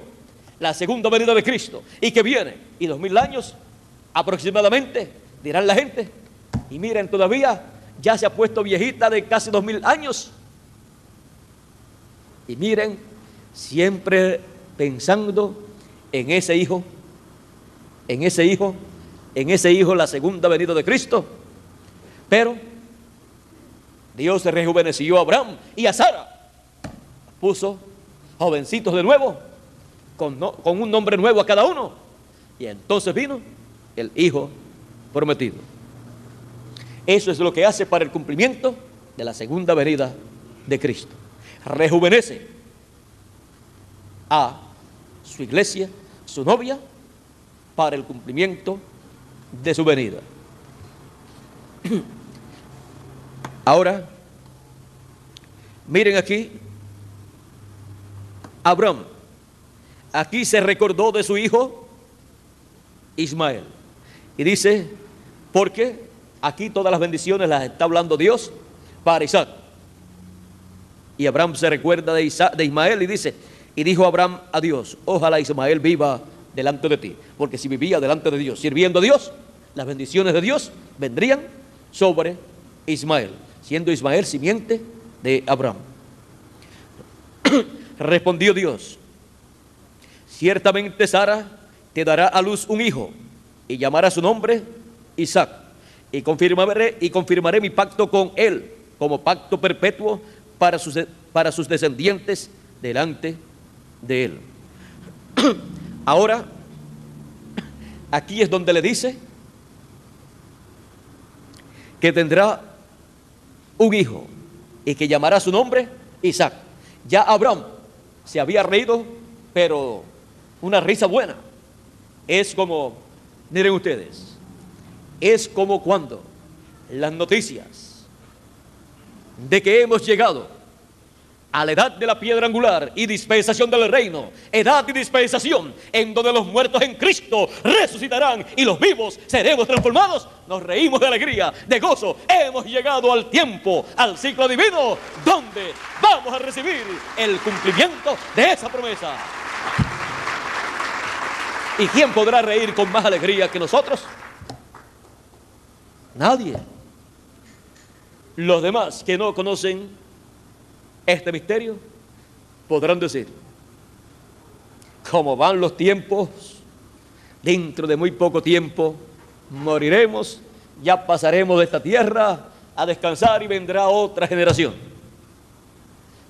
la segunda venida de Cristo, y que viene, y 2000 años aproximadamente, dirán la gente, y miren, todavía ya se ha puesto viejita de casi 2000 años, y miren, siempre pensando en ese hijo, la segunda venida de Cristo. Pero Dios se rejuveneció a Abraham y a Sara, puso jovencitos de nuevo, con un nombre nuevo a cada uno, y entonces vino el Hijo prometido. Eso es lo que hace para el cumplimiento de la segunda venida de Cristo. Rejuvenece a su iglesia, su novia, para el cumplimiento de su venida. Ahora, miren aquí, Abraham, aquí se recordó de su hijo Ismael, y dice, porque aquí todas las bendiciones las está hablando Dios para Isaac, y Abraham se recuerda de Ismael y dice, y dijo Abraham a Dios, ojalá Ismael viva delante de ti, porque si vivía delante de Dios, sirviendo a Dios, las bendiciones de Dios vendrían sobre Ismael, siendo Ismael simiente de Abraham. Respondió Dios, ciertamente Sara te dará a luz un hijo, y llamará su nombre Isaac, y confirmaré mi pacto con él, como pacto perpetuo para sus descendientes delante de él. Ahora, aquí es donde le dice que tendrá un hijo y que llamará su nombre Isaac. Ya Abraham se había reído, pero una risa buena. Es como Miren ustedes, es como cuando las noticias de que hemos llegado a la edad de la piedra angular y dispensación del reino, edad y dispensación en donde los muertos en Cristo resucitarán y los vivos seremos transformados, nos reímos de alegría, de gozo. Hemos llegado al tiempo, al ciclo divino, donde vamos a recibir el cumplimiento de esa promesa. ¿Y quién podrá reír con más alegría que nosotros? Nadie. Los demás que no conocen este misterio podrán decir: como van los tiempos, dentro de muy poco tiempo moriremos, ya pasaremos de esta tierra a descansar y vendrá otra generación.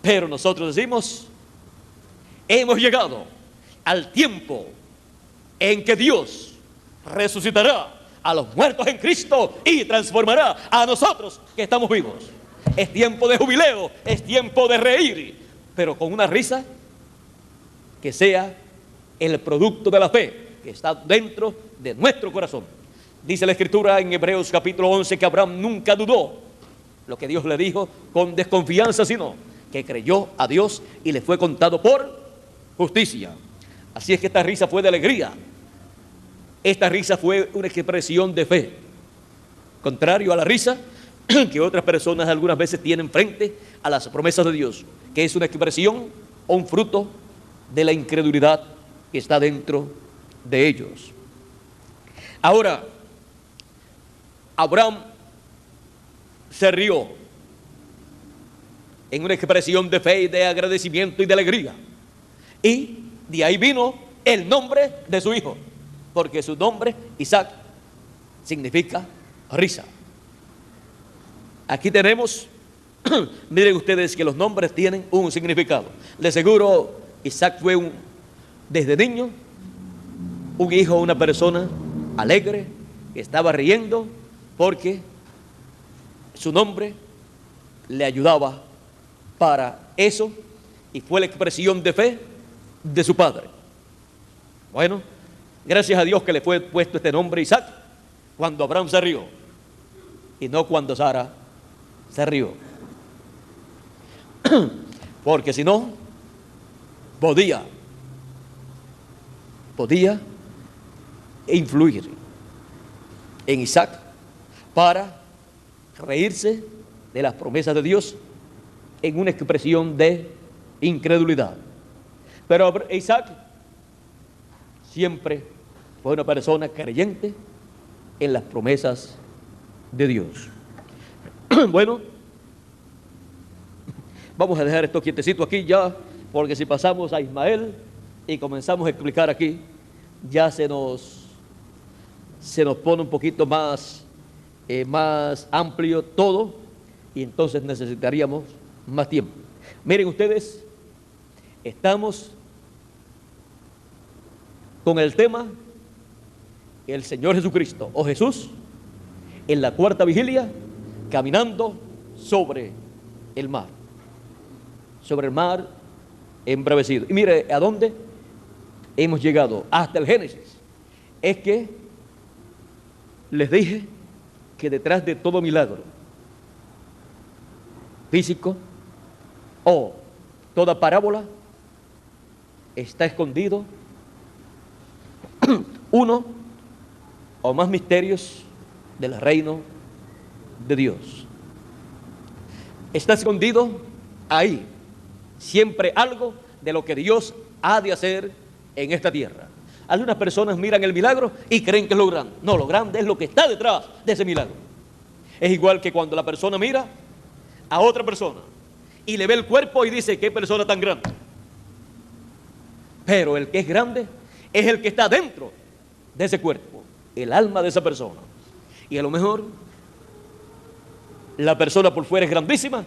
Pero nosotros decimos: hemos llegado al tiempo en que Dios resucitará a los muertos en Cristo y transformará a nosotros que estamos vivos. Es tiempo de jubileo, es tiempo de reír, pero con una risa que sea el producto de la fe que está dentro de nuestro corazón. Dice la Escritura en Hebreos capítulo 11 que Abraham nunca dudó lo que Dios le dijo con desconfianza, sino que creyó a Dios y le fue contado por justicia. Así es que esta risa fue de alegría. Esta risa fue una expresión de fe, contrario a la risa que otras personas algunas veces tienen frente a las promesas de Dios, que es una expresión o un fruto de la incredulidad que está dentro de ellos. Ahora, Abraham se rió en una expresión de fe y de agradecimiento y de alegría, y de ahí vino el nombre de su hijo, porque su nombre, Isaac, significa risa. Aquí tenemos, miren ustedes que los nombres tienen un significado. De seguro, Isaac fue desde niño, un hijo, una persona alegre, que estaba riendo, porque su nombre le ayudaba para eso, y fue la expresión de fe de su padre. Bueno, gracias a Dios que le fue puesto este nombre Isaac cuando Abraham se rió, y no cuando Sara se rió. Porque si no, podía influir en Isaac para reírse de las promesas de Dios en una expresión de incredulidad. Pero Isaac siempre fue una persona creyente en las promesas de Dios. Bueno, vamos a dejar esto quietecito aquí ya, porque si pasamos a Ismael y comenzamos a explicar aquí, ya se nos pone un poquito más amplio todo, y entonces necesitaríamos más tiempo. Miren ustedes, estamos con el tema el Señor Jesucristo o Jesús en la cuarta vigilia, caminando sobre el mar embravecido. Y mire a dónde hemos llegado, hasta el Génesis. Es que les dije que detrás de todo milagro físico o toda parábola está escondido uno o más misterios del reino de Dios. Está escondido ahí siempre algo de lo que Dios ha de hacer en esta tierra. Algunas personas miran el milagro y creen que es lo grande. No, lo grande es lo que está detrás de ese milagro. Es igual que cuando la persona mira a otra persona y le ve el cuerpo y dice: qué persona tan grande. Pero el que es grande es el que está dentro de ese cuerpo, el alma de esa persona. Y a lo mejor la persona por fuera es grandísima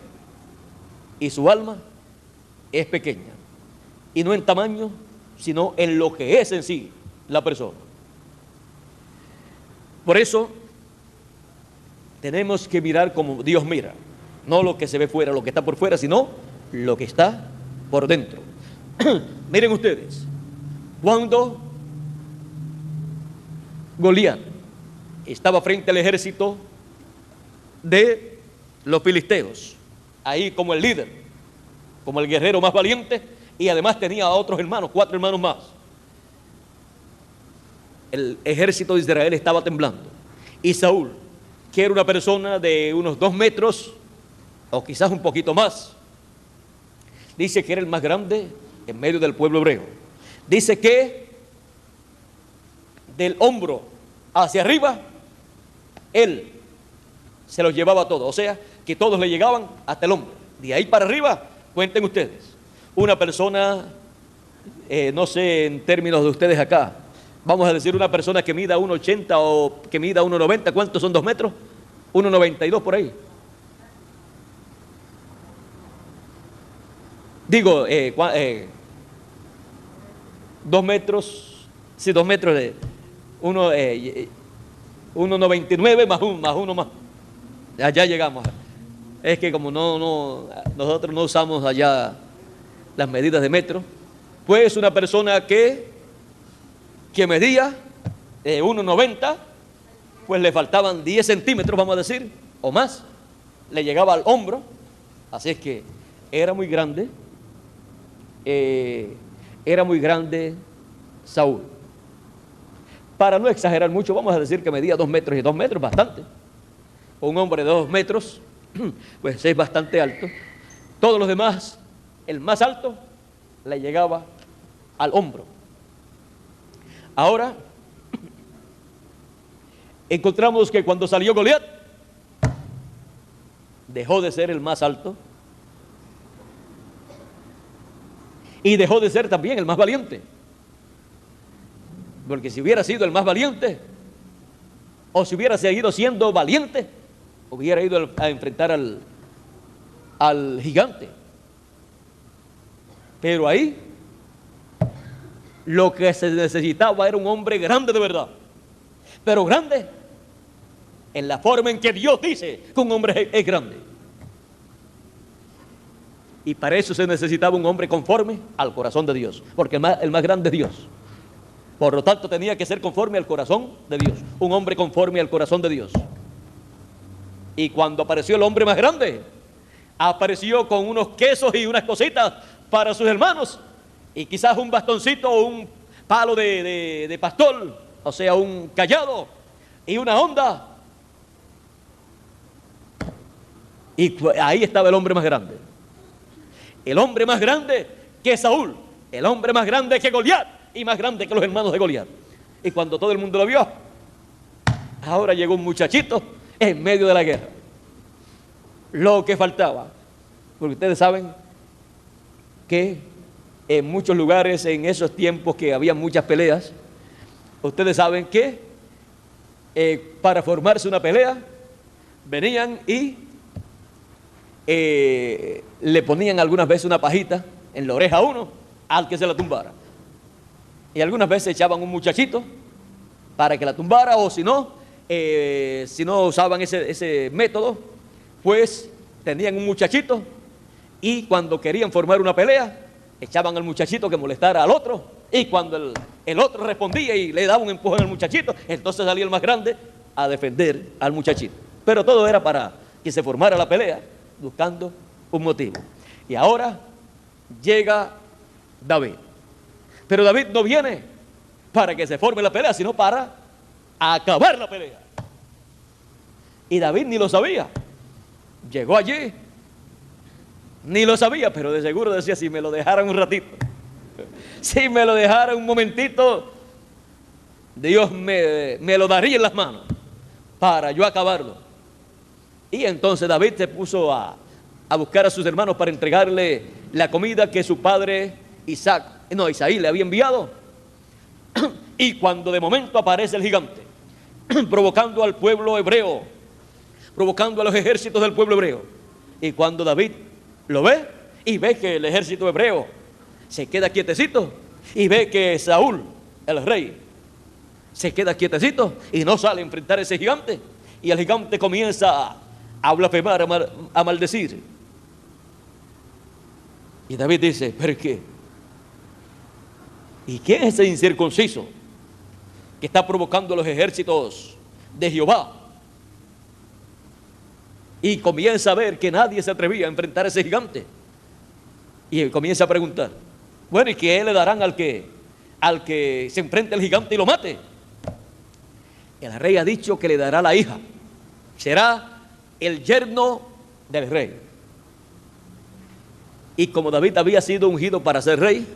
y su alma es pequeña, y no en tamaño, sino en lo que es en sí la persona. Por eso tenemos que mirar como Dios mira, no lo que se ve fuera, lo que está por fuera, sino lo que está por dentro. Miren ustedes, cuando Goliat estaba frente al ejército de los filisteos, ahí como el líder, como el guerrero más valiente, y además tenía a otros hermanos, 4 hermanos más. El ejército de Israel estaba temblando, y Saúl, que era una persona de unos 2 metros, o quizás un poquito más, dice que era el más grande en medio del pueblo hebreo. Dice que del hombro hacia arriba, él se los llevaba todos, o sea, que todos le llegaban hasta el hombro. De ahí para arriba, cuenten ustedes, una persona, no sé en términos de ustedes acá, vamos a decir una persona que mida 1,80 o que mida 1,90, ¿cuántos son 2 metros? 1,92 por ahí. Digo, 2 metros, sí, 2 metros de 1,99 más uno más. Allá llegamos. Es que como nosotros no usamos allá las medidas de metro, pues una persona que medía 1,90, pues le faltaban 10 centímetros, vamos a decir, o más, le llegaba al hombro, así es que era muy grande Saúl. Para no exagerar mucho, vamos a decir que medía 2 metros, y 2 metros bastante. Un hombre de 2 metros, pues es bastante alto. Todos los demás, el más alto, le llegaba al hombro. Ahora, encontramos que cuando salió Goliat, dejó de ser el más alto y dejó de ser también el más valiente. Porque si hubiera sido el más valiente, o si hubiera seguido siendo valiente, hubiera ido a enfrentar al gigante. Pero ahí lo que se necesitaba era un hombre grande de verdad, pero grande en la forma en que Dios dice que un hombre es grande. Y para eso se necesitaba un hombre conforme al corazón de Dios, porque el más grande es Dios. Por lo tanto, tenía que ser conforme al corazón de Dios, un hombre conforme al corazón de Dios. Y cuando apareció el hombre más grande, apareció con unos quesos y unas cositas para sus hermanos, y quizás un bastoncito o un palo de pastor, o sea, un cayado y una honda. Y ahí estaba el hombre más grande. El hombre más grande que Saúl, el hombre más grande que Goliat, y más grande que los hermanos de Goliat. Y cuando todo el mundo lo vio, ahora llegó un muchachito en medio de la guerra. Lo que faltaba, porque ustedes saben que en muchos lugares, en esos tiempos que había muchas peleas, ustedes saben que para formarse una pelea, venían y le ponían algunas veces una pajita en la oreja a uno, al que se la tumbara. Y algunas veces echaban un muchachito para que la tumbara, o si no usaban ese método, pues tenían un muchachito, y cuando querían formar una pelea, echaban al muchachito que molestara al otro, y cuando el otro respondía y le daba un empujón al muchachito, entonces salía el más grande a defender al muchachito. Pero todo era para que se formara la pelea, buscando un motivo. Y ahora llega David. Pero David no viene para que se forme la pelea, sino para acabar la pelea. Y David ni lo sabía. Llegó allí, ni lo sabía, pero de seguro decía, si me lo dejaran un ratito, si me lo dejaran un momentito, Dios me lo daría en las manos para yo acabarlo. Y entonces David se puso a buscar a sus hermanos para entregarle la comida que su padre Isaí le había enviado. Y cuando de momento aparece el gigante, provocando al pueblo hebreo, provocando a los ejércitos del pueblo hebreo. Y cuando David lo ve, y ve que el ejército hebreo se queda quietecito, y ve que Saúl, el rey, se queda quietecito y no sale a enfrentar a ese gigante, y el gigante comienza a blasfemar, a maldecir. Y David dice, ¿pero qué? ¿Y quién es ese incircunciso que está provocando los ejércitos de Jehová. Y comienza a ver que nadie se atrevía a enfrentar a ese gigante. Y él comienza a preguntar, bueno, ¿y qué le darán al que se enfrente al gigante y lo mate? El rey ha dicho que le dará la hija. Será el yerno del rey. Y como David había sido ungido para ser rey,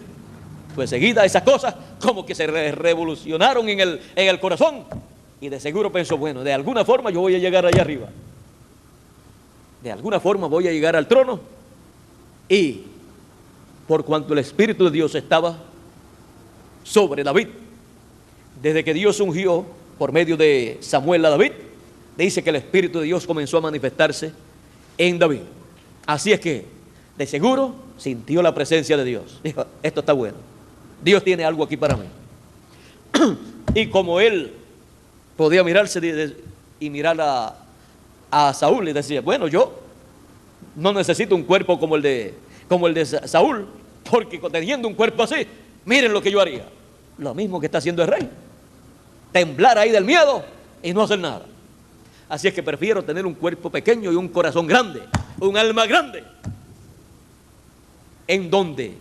pues seguida esas cosas como que se revolucionaron en el corazón. Y de seguro pensó, bueno, de alguna forma yo voy a llegar allá arriba. De alguna forma voy a llegar al trono. Y por cuanto el Espíritu de Dios estaba sobre David, desde que Dios ungió por medio de Samuel a David, dice que el Espíritu de Dios comenzó a manifestarse en David. Así es que, de seguro, sintió la presencia de Dios. Dijo, esto está bueno. Dios tiene algo aquí para mí. Y como él podía mirarse y mirar a Saúl, y decía, bueno, yo no necesito un cuerpo como el de Saúl, porque teniendo un cuerpo así, miren lo que yo haría. Lo mismo que está haciendo el rey. Temblar ahí del miedo y no hacer nada. Así es que prefiero tener un cuerpo pequeño y un corazón grande, un alma grande, en donde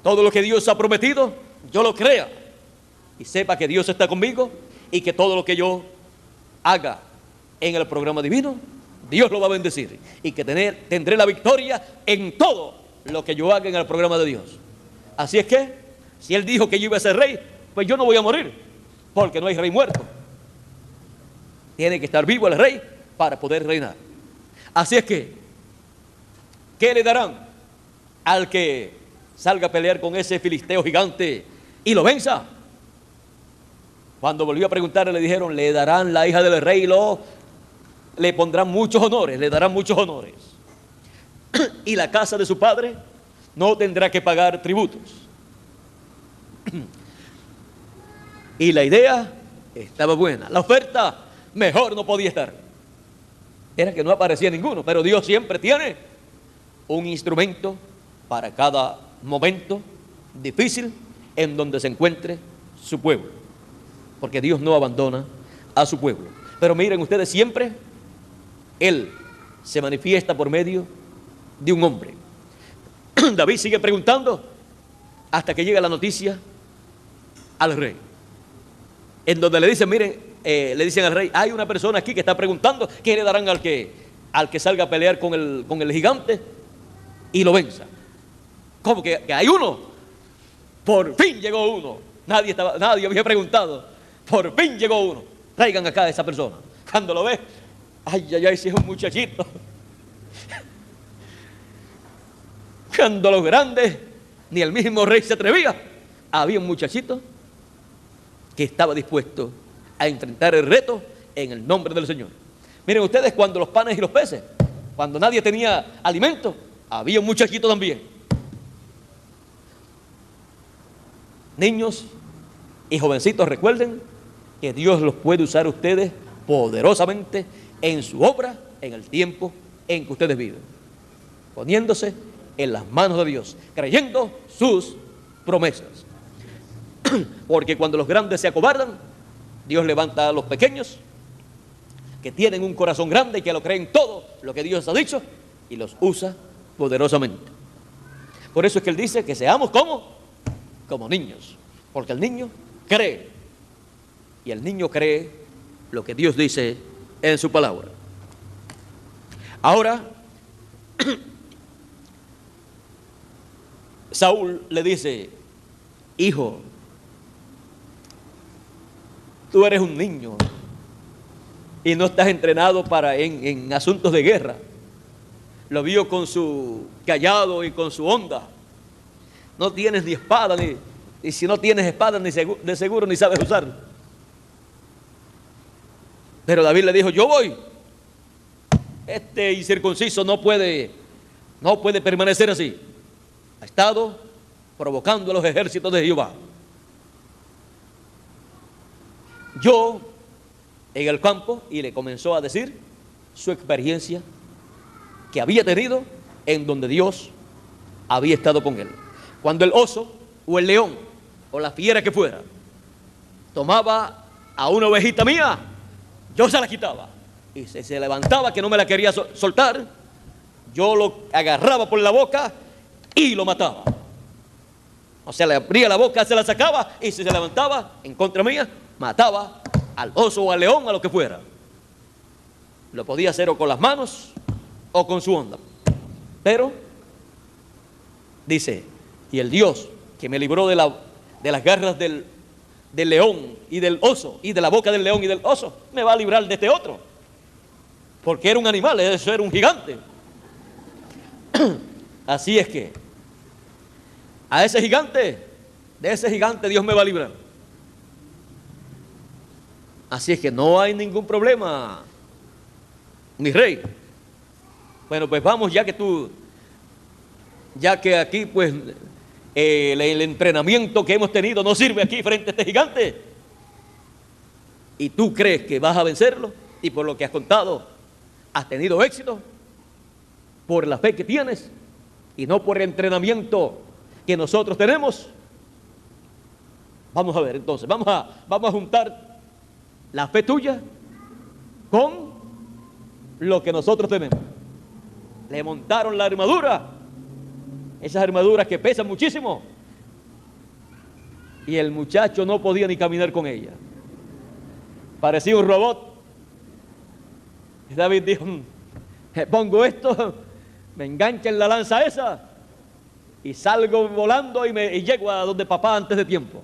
todo lo que Dios ha prometido, yo lo crea y sepa que Dios está conmigo y que todo lo que yo haga en el programa divino, Dios lo va a bendecir y que tendré la victoria en todo lo que yo haga en el programa de Dios. Así es que, si Él dijo que yo iba a ser rey, pues yo no voy a morir, porque no hay rey muerto. Tiene que estar vivo el rey para poder reinar. Así es que, ¿qué le darán al que salga a pelear con ese filisteo gigante y lo venza? Cuando volvió a preguntarle, le dijeron, le darán la hija del rey y le pondrán muchos honores, le darán muchos honores. Y la casa de su padre no tendrá que pagar tributos. Y la idea estaba buena. La oferta mejor no podía estar. Era que no aparecía ninguno, pero Dios siempre tiene un instrumento para cada momento difícil en donde se encuentre su pueblo. Porque Dios no abandona a su pueblo. Pero miren ustedes, siempre Él se manifiesta por medio de un hombre. David sigue preguntando hasta que llega la noticia al rey, en donde le dicen, miren, le dicen al rey, hay una persona aquí que está preguntando qué le darán al que salga a pelear con el gigante y lo venza. ¿Cómo que hay uno? Por fin llegó uno. Nadie había preguntado. Por fin llegó uno. Traigan acá a esa persona. Cuando lo ve, ay, si es un muchachito. Cuando los grandes, ni el mismo rey se atrevía, había un muchachito que estaba dispuesto a enfrentar el reto en el nombre del Señor. Miren ustedes, cuando los panes y los peces, cuando nadie tenía alimento, había un muchachito también. Niños y jovencitos, recuerden que Dios los puede usar a ustedes poderosamente en su obra, en el tiempo en que ustedes viven, poniéndose en las manos de Dios, creyendo sus promesas. Porque cuando los grandes se acobardan, Dios levanta a los pequeños que tienen un corazón grande y que lo creen todo lo que Dios ha dicho y los usa poderosamente. Por eso es que Él dice que seamos como niños, porque el niño cree y el niño cree lo que Dios dice en su palabra. Ahora Saúl le dice, hijo, tú eres un niño y no estás entrenado en asuntos de guerra. Lo vio con su cayado y con su honda. No tienes ni espada, y si no tienes espada, de seguro ni sabes usarla. Pero David le dijo, yo voy. Este incircunciso no puede permanecer así. Ha estado provocando a los ejércitos de Jehová. Yo en el campo, y le comenzó a decir su experiencia que había tenido en donde Dios había estado con él. Cuando el oso o el león o la fiera que fuera tomaba a una ovejita mía, yo se la quitaba. Y se levantaba que no me la quería soltar, yo lo agarraba por la boca y lo mataba. O sea, le abría la boca, se la sacaba, y si se levantaba en contra mía, mataba al oso o al león, a lo que fuera. Lo podía hacer o con las manos o con su onda. Pero dice, y el Dios que me libró de las garras del león y del oso, y de la boca del león y del oso, me va a librar de este otro, porque era un animal, eso era un gigante. Así es que a ese gigante, de ese gigante Dios me va a librar. Así es que no hay ningún problema, mi rey. Bueno, pues vamos, ya que aquí pues el entrenamiento que hemos tenido no sirve aquí frente a este gigante, y tú crees que vas a vencerlo, y por lo que has contado has tenido éxito por la fe que tienes y no por el entrenamiento que nosotros tenemos. Vamos a ver, entonces, vamos a juntar la fe tuya con lo que nosotros tenemos. Le montaron la armadura, esas armaduras que pesan muchísimo, y el muchacho no podía ni caminar con ella, parecía un robot. Y David dijo, pongo esto, me engancha en la lanza esa y salgo volando y llego a donde papá antes de tiempo.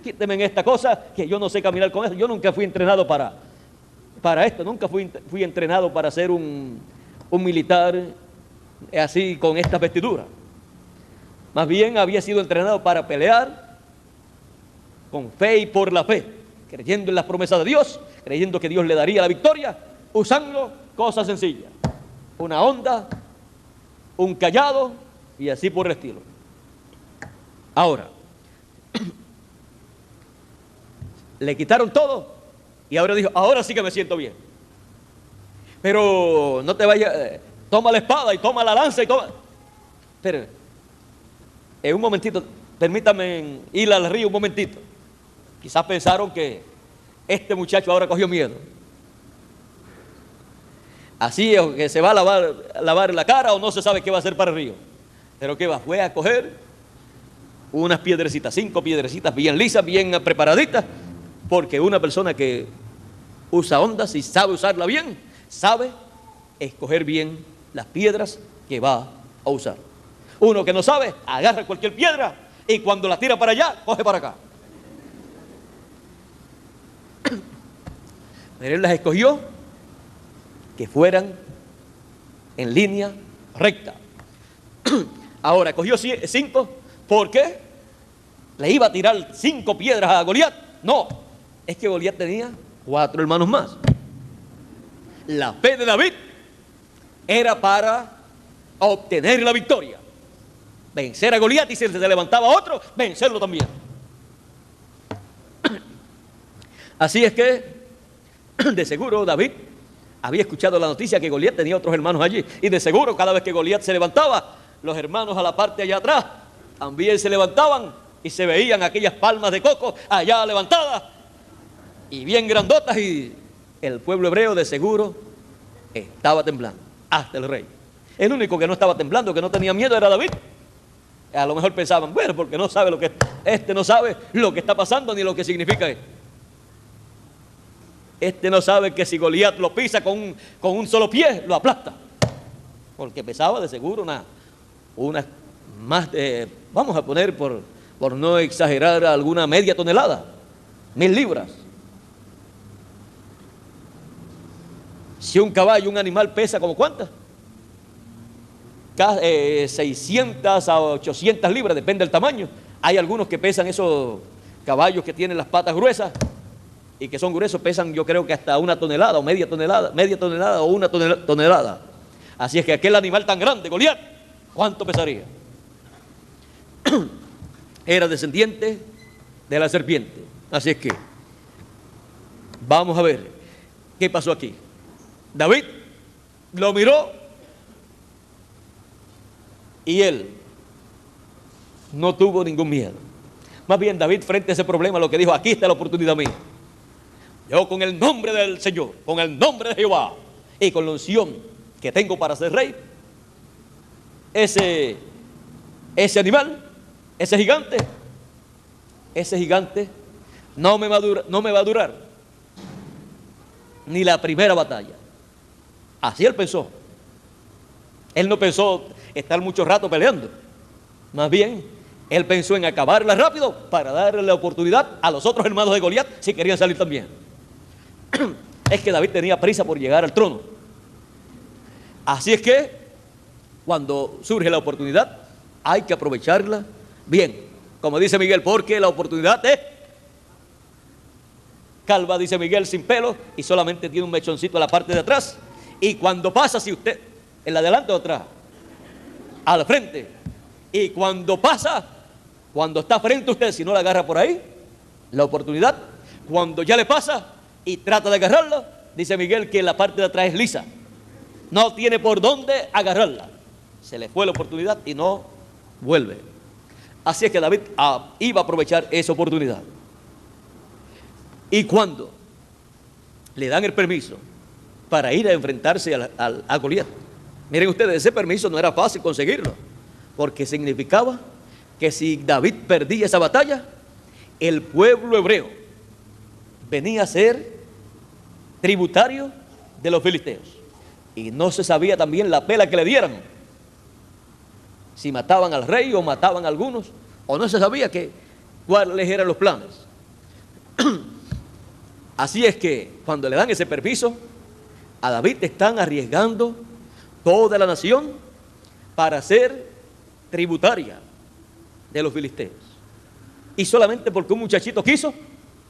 Quíteme en esta cosa, que yo no sé caminar con eso. Yo nunca fui entrenado para esto, nunca fui entrenado para ser un militar así con estas vestiduras. Más bien había sido entrenado para pelear con fe y por la fe, creyendo en las promesas de Dios, creyendo que Dios le daría la victoria, usando cosas sencillas, una honda, un cayado y así por el estilo. Ahora, le quitaron todo y ahora dijo, ahora sí que me siento bien. Pero no te vayas, toma la espada y toma la lanza y toma... Pero, en un momentito, permítame ir al río un momentito. Quizás pensaron que este muchacho ahora cogió miedo. Así es, que se va a lavar la cara o no se sabe qué va a hacer para el río. Pero ¿qué va? Fue a coger unas piedrecitas, 5 piedrecitas bien lisas, bien preparaditas, porque una persona que usa ondas y sabe usarla bien, sabe escoger bien las piedras que va a usar. Uno que no sabe, agarra cualquier piedra y cuando la tira para allá, coge para acá. Pero él las escogió que fueran en línea recta. Ahora, cogió 5, ¿por qué? ¿Le iba a tirar 5 piedras a Goliat? No, es que Goliat tenía 4 hermanos más. La fe de David era para obtener la victoria, vencer a Goliat, y si se levantaba otro, vencerlo también. Así es que, de seguro, David había escuchado la noticia que Goliat tenía otros hermanos allí, y de seguro cada vez que Goliat se levantaba, los hermanos a la parte allá atrás también se levantaban y se veían aquellas palmas de coco allá levantadas y bien grandotas, y el pueblo hebreo de seguro estaba temblando, hasta el rey. El único que no estaba temblando, que no tenía miedo, era David. A lo mejor pensaban, bueno, porque no sabe no sabe lo que está pasando ni lo que significa esto. No sabe que si Goliat lo pisa con un solo pie, lo aplasta. Porque pesaba de seguro una más de, vamos a poner por no exagerar, alguna media tonelada, 1000 libras. Si un caballo, un animal pesa como ¿cuántas? 600 a 800 libras, depende del tamaño. Hay algunos que pesan, esos caballos que tienen las patas gruesas y que son gruesos, pesan yo creo que hasta 1 tonelada o media tonelada o 1 tonelada. Así es que aquel animal tan grande, Goliat, ¿cuánto pesaría? Era descendiente de la serpiente. Así es que vamos a ver qué pasó aquí. David lo miró y él no tuvo ningún miedo. Más bien David, frente a ese problema, lo que dijo: aquí está la oportunidad mía. Yo, con el nombre del Señor, con el nombre de Jehová y con la unción que tengo para ser rey, ese animal, ese gigante no me va a durar ni la primera batalla. Así él pensó. Él no pensó estar mucho rato peleando. Más bien, él pensó en acabarla rápido para darle la oportunidad a los otros hermanos de Goliat si querían salir también. Es que David tenía prisa por llegar al trono. Así es que cuando surge la oportunidad hay que aprovecharla bien, como dice Miguel, porque la oportunidad es calva, dice Miguel, sin pelo, y solamente tiene un mechoncito a la parte de atrás. Y cuando pasa, si usted, en la delante o atrás, al frente, y cuando pasa, cuando está frente a usted, si no la agarra por ahí, la oportunidad, cuando ya le pasa y trata de agarrarla, dice Miguel que la parte de atrás es lisa, no tiene por dónde agarrarla, se le fue la oportunidad y no vuelve. Así es que David iba a aprovechar esa oportunidad. Y cuando le dan el permiso para ir a enfrentarse a Goliat, miren ustedes, ese permiso no era fácil conseguirlo, porque significaba que si David perdía esa batalla, el pueblo hebreo venía a ser tributario de los filisteos, y no se sabía también la pela que le dieran, si mataban al rey o mataban a algunos, o no se sabía cuáles eran los planes. Así es que cuando le dan ese permiso a David, están arriesgando toda la nación para ser tributaria de los filisteos, y solamente porque un muchachito quiso.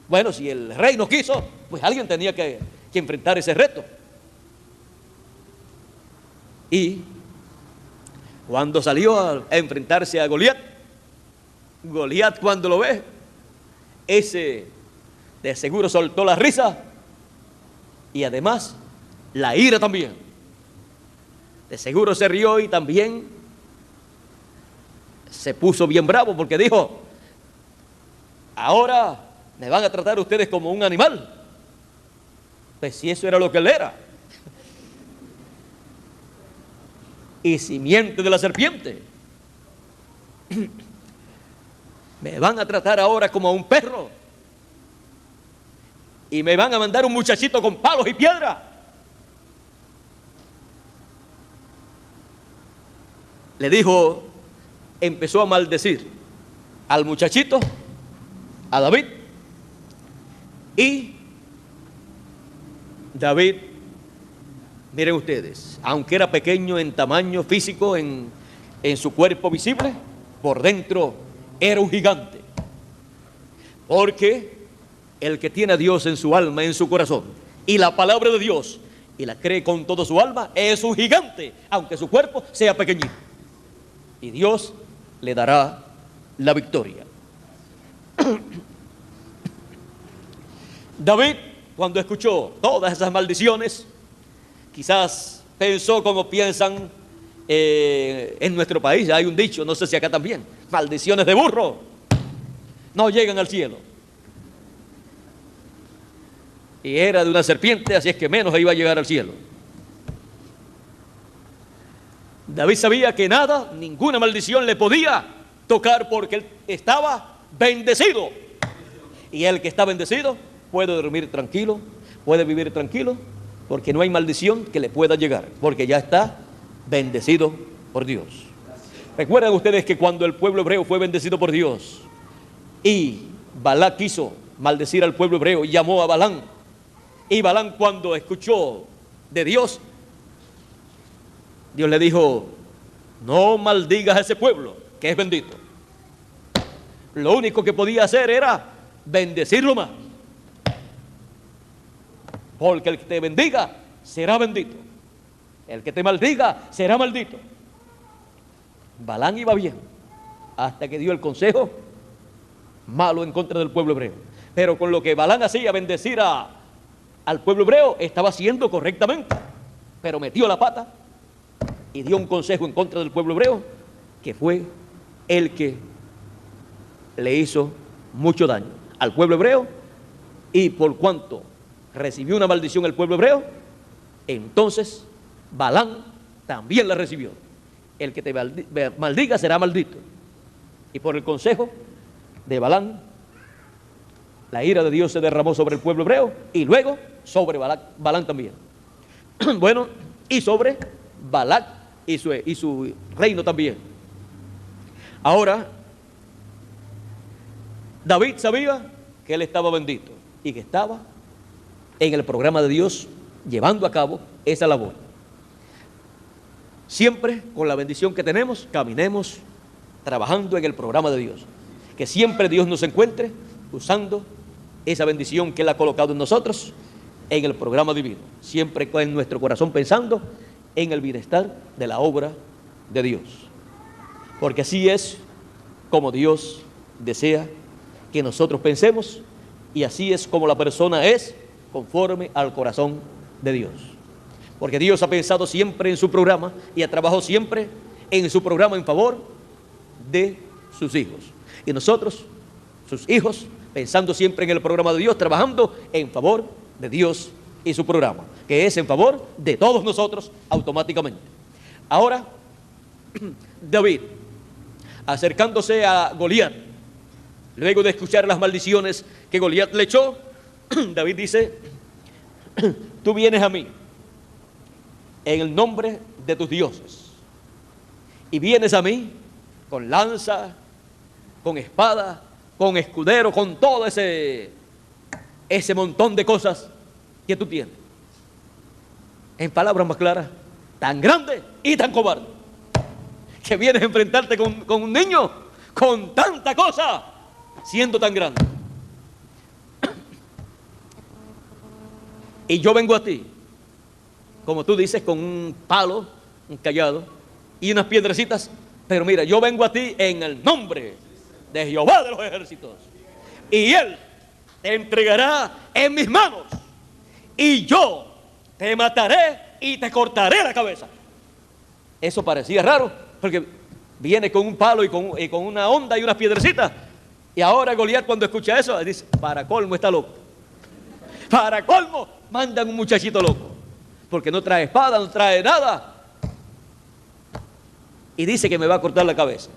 Bueno, si el rey no quiso, pues alguien tenía que enfrentar ese reto. Y cuando salió a enfrentarse a Goliat, Goliat, cuando lo ve, ese de seguro soltó la risa y además la ira también. De seguro se rió y también se puso bien bravo, porque dijo: ahora me van a tratar ustedes como un animal. Pues si eso era lo que él era, y simiente de la serpiente, me van a tratar ahora como a un perro, y me van a mandar un muchachito con palos y piedra. Le dijo, empezó a maldecir al muchachito, a David, y David, miren ustedes, aunque era pequeño en tamaño físico, en su cuerpo visible, por dentro era un gigante, porque el que tiene a Dios en su alma, en su corazón, y la palabra de Dios, y la cree con toda su alma, es un gigante, aunque su cuerpo sea pequeñito, y Dios le dará la victoria. David, cuando escuchó todas esas maldiciones, quizás pensó como piensan en nuestro país. Hay un dicho, no sé si acá también: maldiciones de burro no llegan al cielo. Y era de una serpiente, así es que menos iba a llegar al cielo. David sabía que nada, ninguna maldición le podía tocar, porque él estaba bendecido, y el que está bendecido puede dormir tranquilo, puede vivir tranquilo, porque no hay maldición que le pueda llegar, porque ya está bendecido por Dios. Recuerdan ustedes que cuando el pueblo hebreo fue bendecido por Dios y Balac quiso maldecir al pueblo hebreo y llamó a Balán, y Balán, cuando escuchó de Dios, Dios le dijo: no maldigas a ese pueblo que es bendito. Lo único que podía hacer era bendecirlo más, porque el que te bendiga será bendito, el que te maldiga será maldito. Balán iba bien hasta que dio el consejo malo en contra del pueblo hebreo, pero con lo que Balán hacía, bendecir al pueblo hebreo, estaba haciendo correctamente, pero metió la pata y dio un consejo en contra del pueblo hebreo, que fue el que le hizo mucho daño al pueblo hebreo, y por cuanto recibió una maldición el pueblo hebreo, entonces Balaam también la recibió. El que te maldiga será maldito. Y por el consejo de Balaam, la ira de Dios se derramó sobre el pueblo hebreo y luego sobre Balaam también. Bueno, y sobre Balac y su reino también. Ahora, David sabía que él estaba bendito y que estaba en el programa de Dios llevando a cabo esa labor. Siempre con la bendición que tenemos, caminemos trabajando en el programa de Dios. Que siempre Dios nos encuentre usando esa bendición que Él ha colocado en nosotros en el programa divino. Siempre en nuestro corazón pensando en el bienestar de la obra de Dios. Porque así es como Dios desea que nosotros pensemos, y así es como la persona es conforme al corazón de Dios. Porque Dios ha pensado siempre en su programa y ha trabajado siempre en su programa en favor de sus hijos. Y nosotros, sus hijos, pensando siempre en el programa de Dios, trabajando en favor de Dios y su programa, que es en favor de todos nosotros automáticamente. Ahora, David, acercándose a Goliat, luego de escuchar las maldiciones que Goliat le echó, David dice: tú vienes a mí en el nombre de tus dioses, y vienes a mí con lanza, con espada, con escudero, con todo ese montón de cosas que tú tienes. En palabras más claras, tan grande y tan cobarde, que vienes a enfrentarte con un niño con tanta cosa, siendo tan grande. Y yo vengo a ti, como tú dices, con un palo, un cayado y unas piedrecitas, pero mira, yo vengo a ti en el nombre de Jehová de los ejércitos, y Él te entregará en mis manos, y yo te mataré y te cortaré la cabeza. Eso parecía raro, porque viene con un palo y con una onda y unas piedrecitas, y ahora Goliat, cuando escucha eso, dice: para colmo está loco, para colmo mandan un muchachito loco, porque no trae espada, no trae nada, y dice que me va a cortar la cabeza.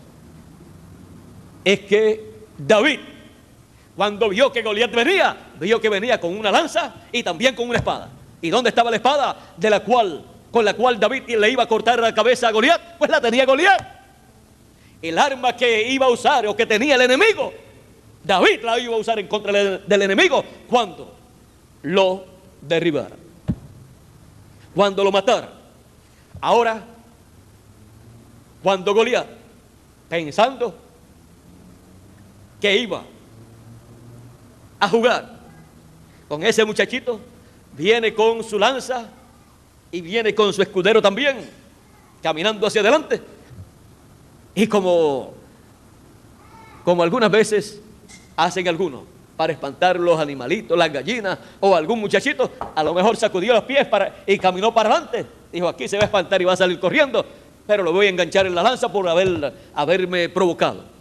Es que David, cuando vio que Goliat venía, vio que venía con una lanza y también con una espada. ¿Y dónde estaba la espada con la cual David le iba a cortar la cabeza a Goliat? Pues la tenía Goliat. El arma que iba a usar o que tenía el enemigo, David la iba a usar en contra del enemigo cuando lo derribara, cuando lo matara. Ahora, cuando Goliat, pensando que iba a jugar con ese muchachito, viene con su lanza y viene con su escudero también, caminando hacia adelante. Y como algunas veces hacen algunos para espantar los animalitos, las gallinas o algún muchachito, a lo mejor sacudió los pies y caminó para adelante. Dijo: aquí se va a espantar y va a salir corriendo, pero lo voy a enganchar en la lanza por haberme provocado.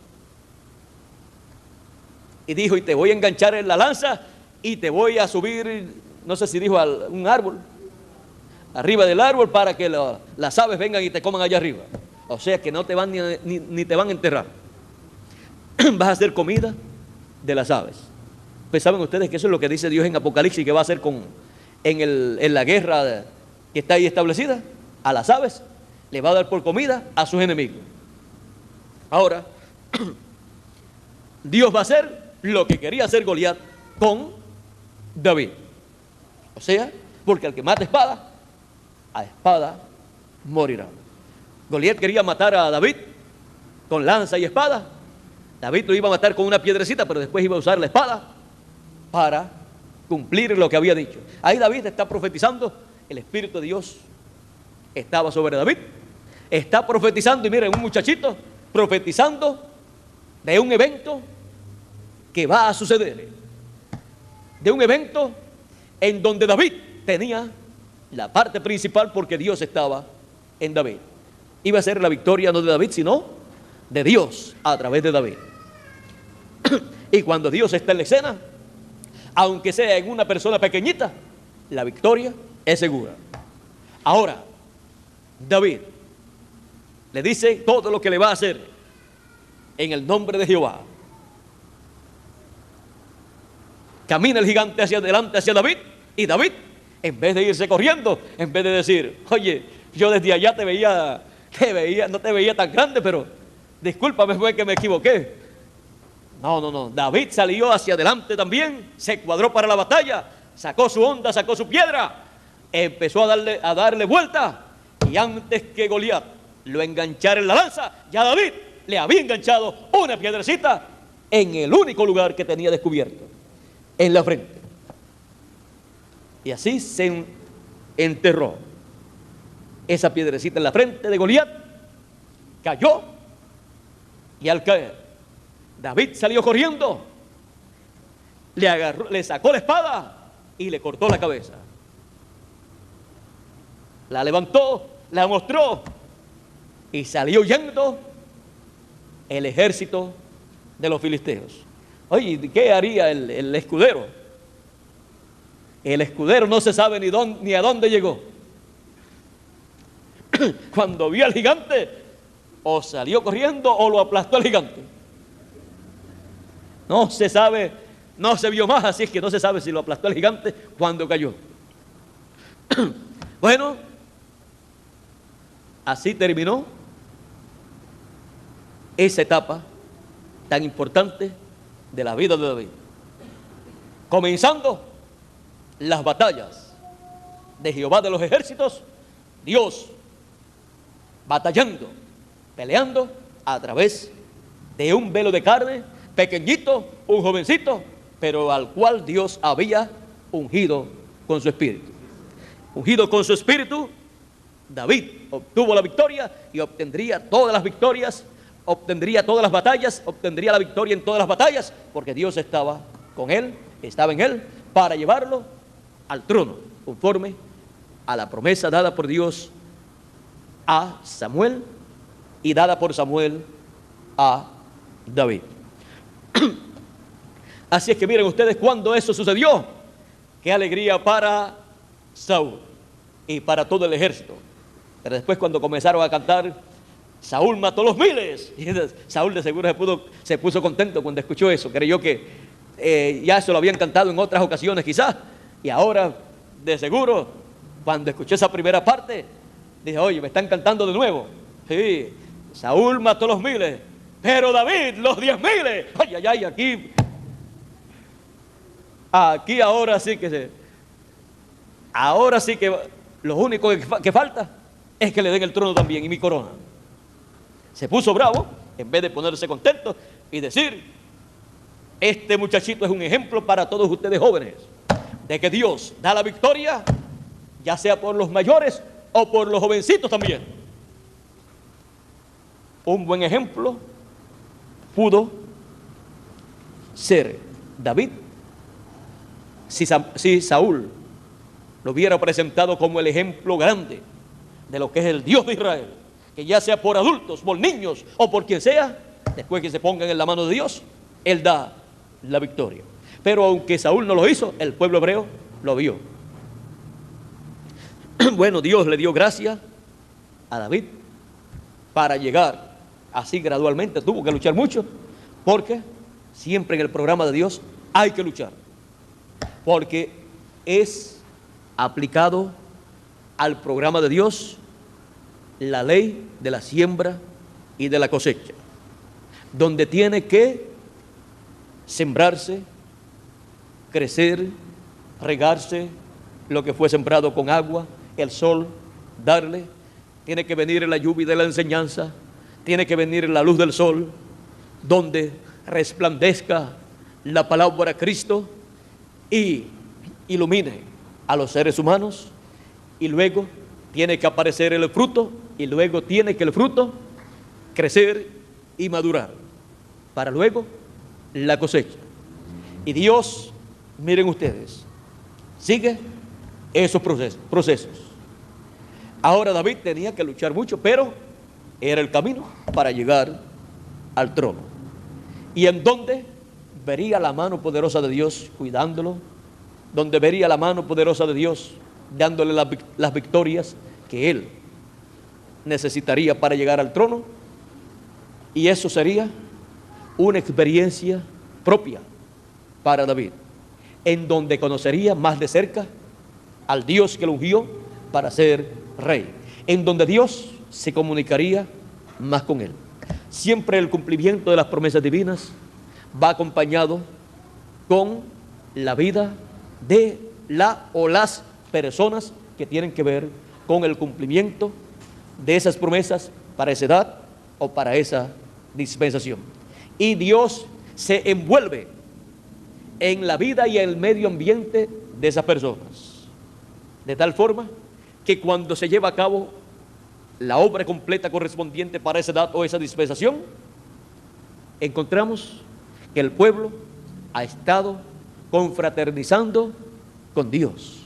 Y dijo: y te voy a enganchar en la lanza y te voy a subir, no sé si dijo, a un árbol, arriba del árbol, para que las aves vengan y te coman allá arriba. O sea que no te van ni te van a enterrar. Vas a hacer comida de las aves. Pues saben ustedes que eso es lo que dice Dios en Apocalipsis que va a hacer en la guerra que está ahí establecida. A las aves le va a dar por comida a sus enemigos. Ahora, Dios va a hacer lo que quería hacer Goliat con David. O sea, porque al que mata espada, a espada morirá. Goliat quería matar a David con lanza y espada. David lo iba a matar con una piedrecita, pero después iba a usar la espada para cumplir lo que había dicho. Ahí David está profetizando, el Espíritu de Dios estaba sobre David. Está profetizando, y miren, un muchachito profetizando de un evento que va a suceder, de un evento en donde David tenía la parte principal, porque Dios estaba en David. Iba a ser la victoria no de David, sino de Dios a través de David. Y cuando Dios está en la escena, aunque sea en una persona pequeñita, la victoria es segura. Ahora, David le dice todo lo que le va a hacer en el nombre de Jehová. Camina el gigante hacia adelante, hacia David, y David, en vez de irse corriendo, en vez de decir, oye, yo desde allá no te veía tan grande, pero discúlpame, fue que me equivoqué. No, David salió hacia adelante también, se cuadró para la batalla, sacó su honda, sacó su piedra, empezó a darle vuelta, y antes que Goliat lo enganchara en la lanza, ya David le había enganchado una piedrecita en el único lugar que tenía descubierto, en la frente. Y así se enterró esa piedrecita en la frente de Goliat, cayó, y al caer David salió corriendo, le sacó la espada y le cortó la cabeza. La levantó, la mostró y salió huyendo el ejército de los filisteos. Oye, ¿qué haría el escudero? El escudero no se sabe ni a dónde llegó. Cuando vio al gigante, o salió corriendo o lo aplastó el gigante. No se sabe, no se vio más, así es que no se sabe si lo aplastó el gigante cuando cayó. Bueno, así terminó esa etapa tan importante de la vida de David. Comenzando las batallas de Jehová de los ejércitos, Dios batallando, peleando a través de un velo de carne, pequeñito, un jovencito, pero al cual Dios había ungido con su espíritu. Ungido con su espíritu, David obtuvo la victoria y obtendría todas las victorias, obtendría todas las batallas, obtendría la victoria en todas las batallas, porque Dios estaba con él, estaba en él, para llevarlo al trono, conforme a la promesa dada por Dios a Samuel y dada por Samuel a David. Así es que miren ustedes, cuando eso sucedió, qué alegría para Saúl y para todo el ejército. Pero después, cuando comenzaron a cantar, Saúl mató los miles, y Saúl de seguro se puso contento cuando escuchó eso. Creyó que ya se lo habían cantado en otras ocasiones quizás, y ahora de seguro, cuando escuchó esa primera parte, dijo, oye, me están cantando de nuevo. Sí, Saúl mató los miles, pero David los 10,000. Ay, aquí ahora sí que lo único que falta es que le den el trono también y mi corona. Se puso bravo en vez de ponerse contento y decir, este muchachito es un ejemplo para todos ustedes jóvenes, de que Dios da la victoria, ya sea por los mayores o por los jovencitos también. Un buen ejemplo pudo ser David si Saúl lo hubiera presentado como el ejemplo grande de lo que es el Dios de Israel, que ya sea por adultos, por niños o por quien sea, después que se pongan en la mano de Dios, Él da la victoria. Pero aunque Saúl no lo hizo, el pueblo hebreo lo vio. Bueno, Dios le dio gracia a David para llegar así gradualmente. Tuvo que luchar mucho, porque siempre en el programa de Dios hay que luchar, porque es aplicado al programa de Dios la ley de la siembra y de la cosecha, donde tiene que sembrarse, crecer, regarse lo que fue sembrado con agua, el sol, darle, tiene que venir la lluvia de la enseñanza, tiene que venir la luz del sol, donde resplandezca la palabra de Cristo y ilumine a los seres humanos, y luego tiene que aparecer el fruto, y luego tiene que el fruto crecer y madurar, para luego la cosecha. Y Dios, miren ustedes, sigue esos procesos. Ahora David tenía que luchar mucho, pero era el camino para llegar al trono. Y en donde vería la mano poderosa de Dios cuidándolo, donde vería la mano poderosa de Dios dándole las victorias que él necesitaría para llegar al trono. Y eso sería una experiencia propia para David, en donde conocería más de cerca al Dios que lo ungió para ser rey, en donde Dios se comunicaría más con él. Siempre el cumplimiento de las promesas divinas va acompañado con la vida de la o las personas que tienen que ver con el cumplimiento de esas promesas para esa edad o para esa dispensación. Y Dios se envuelve en la vida y el medio ambiente de esas personas, de tal forma que cuando se lleva a cabo la obra completa correspondiente para esa edad o esa dispensación, encontramos que el pueblo ha estado confraternizando con Dios,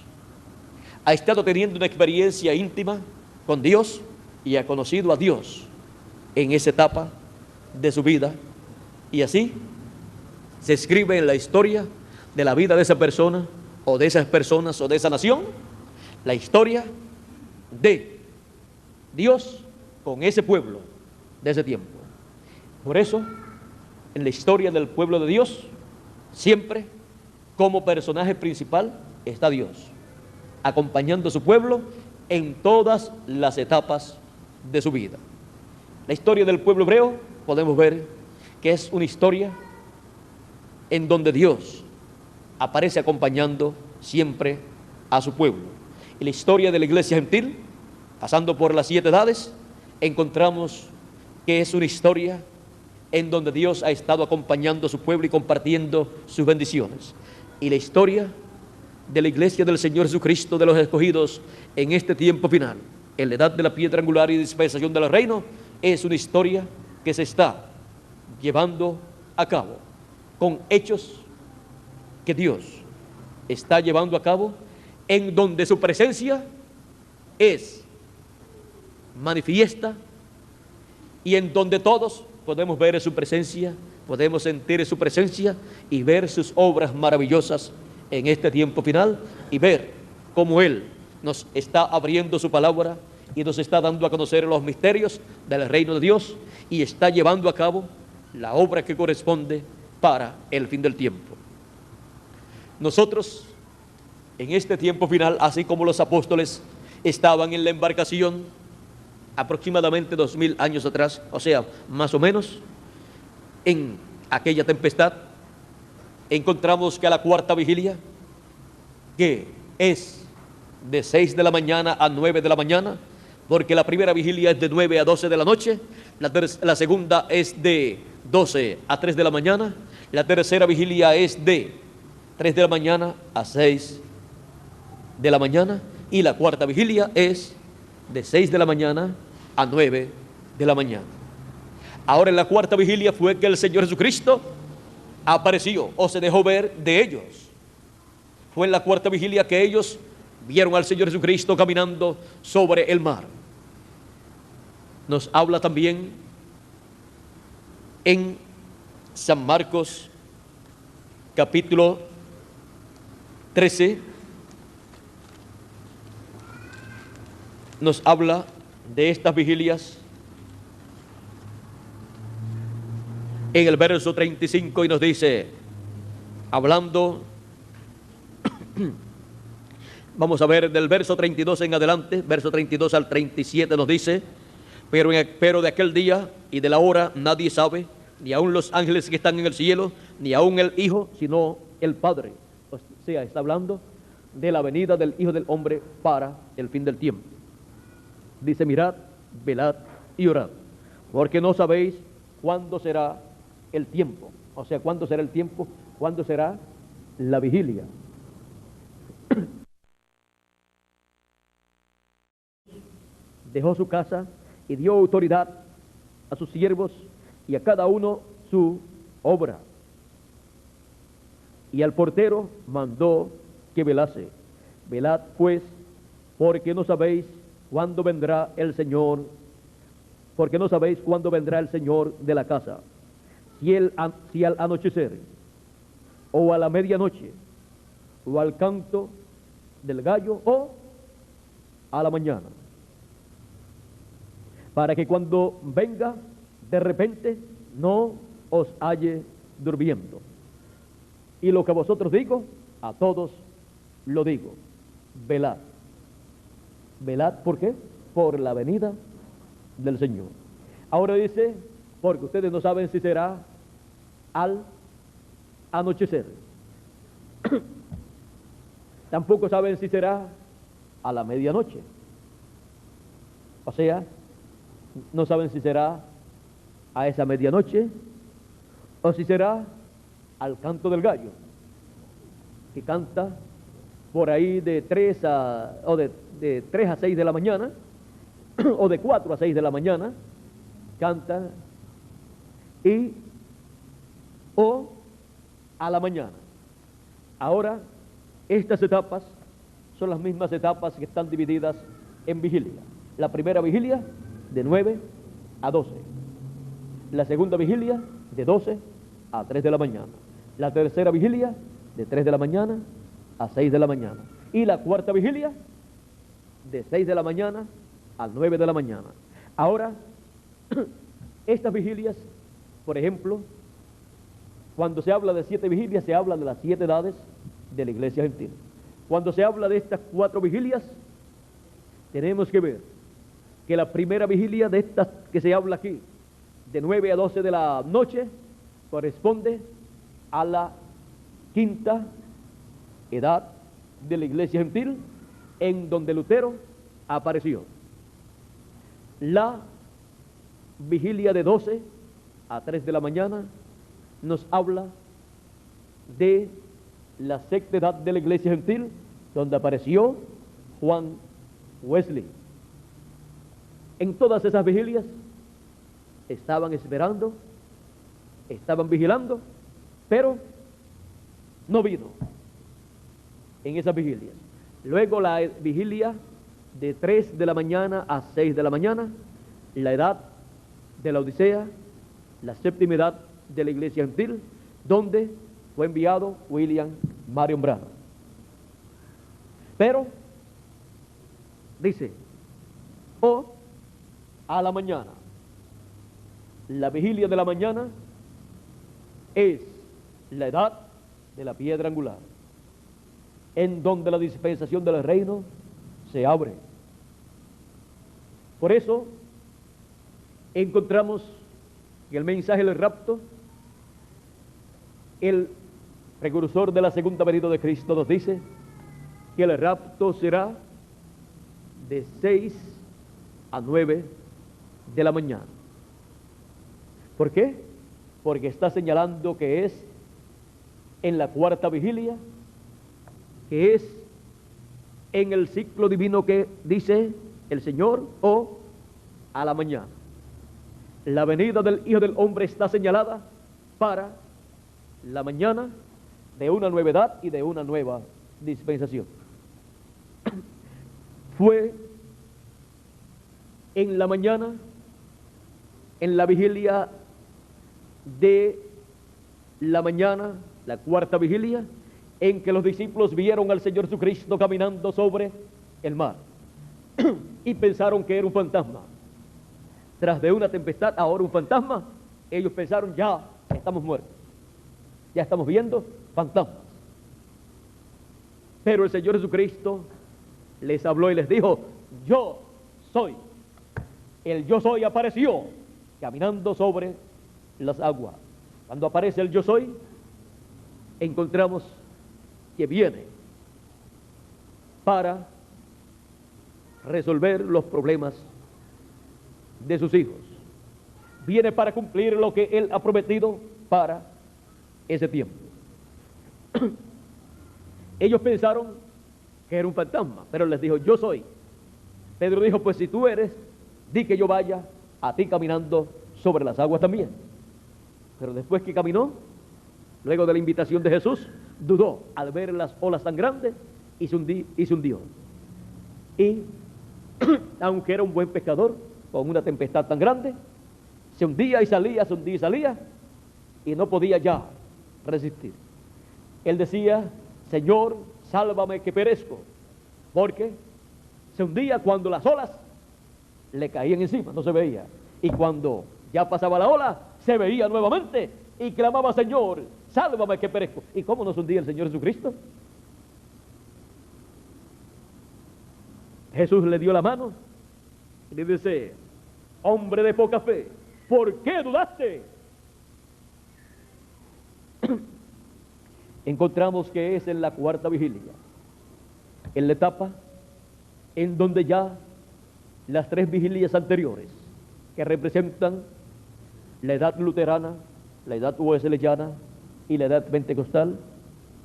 ha estado teniendo una experiencia íntima con Dios y ha conocido a Dios en esa etapa de su vida. Y así se escribe en la historia de la vida de esa persona o de esas personas o de esa nación, la historia de Dios con ese pueblo de ese tiempo. Por eso, en la historia del pueblo de Dios, siempre como personaje principal está Dios, acompañando a su pueblo en todas las etapas de su vida. La historia del pueblo hebreo podemos ver que es una historia en donde Dios aparece acompañando siempre a su pueblo. En la historia de la iglesia gentil, pasando por las 7 edades, encontramos que es una historia en donde Dios ha estado acompañando a su pueblo y compartiendo sus bendiciones. Y la historia de la iglesia del Señor Jesucristo de los escogidos en este tiempo final, en la edad de la piedra angular y dispensación del reino, es una historia que se está llevando a cabo con hechos que Dios está llevando a cabo, en donde su presencia es manifiesta y en donde todos podemos ver su presencia, podemos sentir su presencia y ver sus obras maravillosas en este tiempo final y ver cómo Él nos está abriendo su palabra y nos está dando a conocer los misterios del reino de Dios y está llevando a cabo la obra que corresponde para el fin del tiempo. Nosotros en este tiempo final, así como los apóstoles estaban en la embarcación aproximadamente 2000 años atrás, o sea, más o menos, en aquella tempestad, encontramos que a la cuarta vigilia, que es de 6 de la mañana a 9 de la mañana, porque la primera vigilia es de 9 a 12 de la noche, la segunda es de 12 a 3 de la mañana, la tercera vigilia es de 3 de la mañana a 6 de la mañana, y la cuarta vigilia es de 6 de la mañana a 9 de la mañana. Ahora en la cuarta vigilia fue que el Señor Jesucristo apareció o se dejó ver de ellos. Fue en la cuarta vigilia que ellos vieron al Señor Jesucristo caminando sobre el mar. Nos habla también en San Marcos capítulo 13, nos habla de estas vigilias en el verso 35 y nos dice, hablando, vamos a ver del verso 32 en adelante, verso 32 al 37 nos dice, pero de aquel día y de la hora nadie sabe, ni aun los ángeles que están en el cielo, ni aun el Hijo, sino el Padre. O sea, está hablando de la venida del Hijo del Hombre para el fin del tiempo. Dice, mirad, velad y orad, porque no sabéis cuándo será el tiempo. O sea, cuándo será el tiempo, cuándo será la vigilia. Dejó su casa y dio autoridad a sus siervos y a cada uno su obra. Y al portero mandó que velase. Velad pues, porque no sabéis cuándo vendrá el Señor, porque no sabéis cuándo vendrá el Señor de la casa. Si al anochecer o a la medianoche, o al canto del gallo, o a la mañana, para que cuando venga de repente no os halle durmiendo. Y lo que a vosotros digo, a todos lo digo: velad. Velad, ¿por qué? Por la venida del Señor. Ahora dice, porque ustedes no saben si será al anochecer, tampoco saben si será a la medianoche, o sea, no saben si será a esa medianoche o si será al canto del gallo, que canta por ahí de 3 a 6 de la mañana, o de 4 a 6 de la mañana, canta, o a la mañana. Ahora, estas etapas son las mismas etapas que están divididas en vigilia. La primera vigilia, de 9 a 12. La segunda vigilia, de 12 a 3 de la mañana. La tercera vigilia, de 3 de la mañana a 6 de la mañana. Y la cuarta vigilia, de 6 de la mañana a 9 de la mañana. Ahora, estas vigilias, por ejemplo, cuando se habla de 7 vigilias, se habla de las 7 edades de la iglesia gentil. Cuando se habla de estas 4 vigilias, tenemos que ver que la primera vigilia de estas que se habla aquí, de 9 a 12 de la noche, corresponde a la quinta edad de la iglesia gentil, en donde Lutero apareció. La vigilia de 12 a 3 de la mañana nos habla de la sexta edad de la iglesia gentil, donde apareció Juan Wesley. En todas esas vigilias estaban esperando, estaban vigilando, pero no vino en esas vigilias. Luego la vigilia de 3 de la mañana a 6 de la mañana, la edad de la Odisea, la séptima edad de la iglesia gentil, donde fue enviado William Marion Branham. Pero dice, o a la mañana. La vigilia de la mañana es la edad de la piedra angular, en donde la dispensación del reino se abre. Por eso encontramos en el mensaje del rapto, el precursor de la segunda venida de Cristo nos dice que el rapto será de 6 a 9 de la mañana. ¿Por qué? Porque está señalando que es en la cuarta vigilia, que es en el ciclo divino que dice el Señor, o a la mañana. La venida del Hijo del Hombre está señalada para la mañana de una nueva edad y de una nueva dispensación. Fue en la mañana, en la vigilia de la mañana, la cuarta vigilia, en que los discípulos vieron al Señor Jesucristo caminando sobre el mar y pensaron que era un fantasma. Tras de una tempestad, ahora un fantasma. Ellos pensaron, ya estamos muertos, ya estamos viendo fantasmas. Pero el Señor Jesucristo les habló y les dijo, yo soy. El yo soy apareció caminando sobre las aguas. Cuando aparece el yo soy, encontramos que viene para resolver los problemas de sus hijos. Viene para cumplir lo que Él ha prometido para ese tiempo. Ellos pensaron que era un fantasma, pero les dijo, yo soy. Pedro dijo, pues si tú eres, di que yo vaya a ti caminando sobre las aguas también. Pero después que caminó, luego de la invitación de Jesús, dudó al ver las olas tan grandes y se hundió. Y aunque era un buen pescador, con una tempestad tan grande, se hundía y salía, se hundía y salía, y no podía ya resistir. Él decía: Señor, sálvame que perezco, porque se hundía cuando las olas le caían encima, no se veía, y cuando ya pasaba la ola, se veía nuevamente, y clamaba: Señor, sálvame que perezco. ¿Y cómo nos hundía el Señor Jesucristo? Jesús le dio la mano y le dice: hombre de poca fe, ¿por qué dudaste? Encontramos que es en la cuarta vigilia, en la etapa en donde ya las 3 vigilias anteriores, que representan la edad luterana, la edad wesleyana y la edad pentecostal,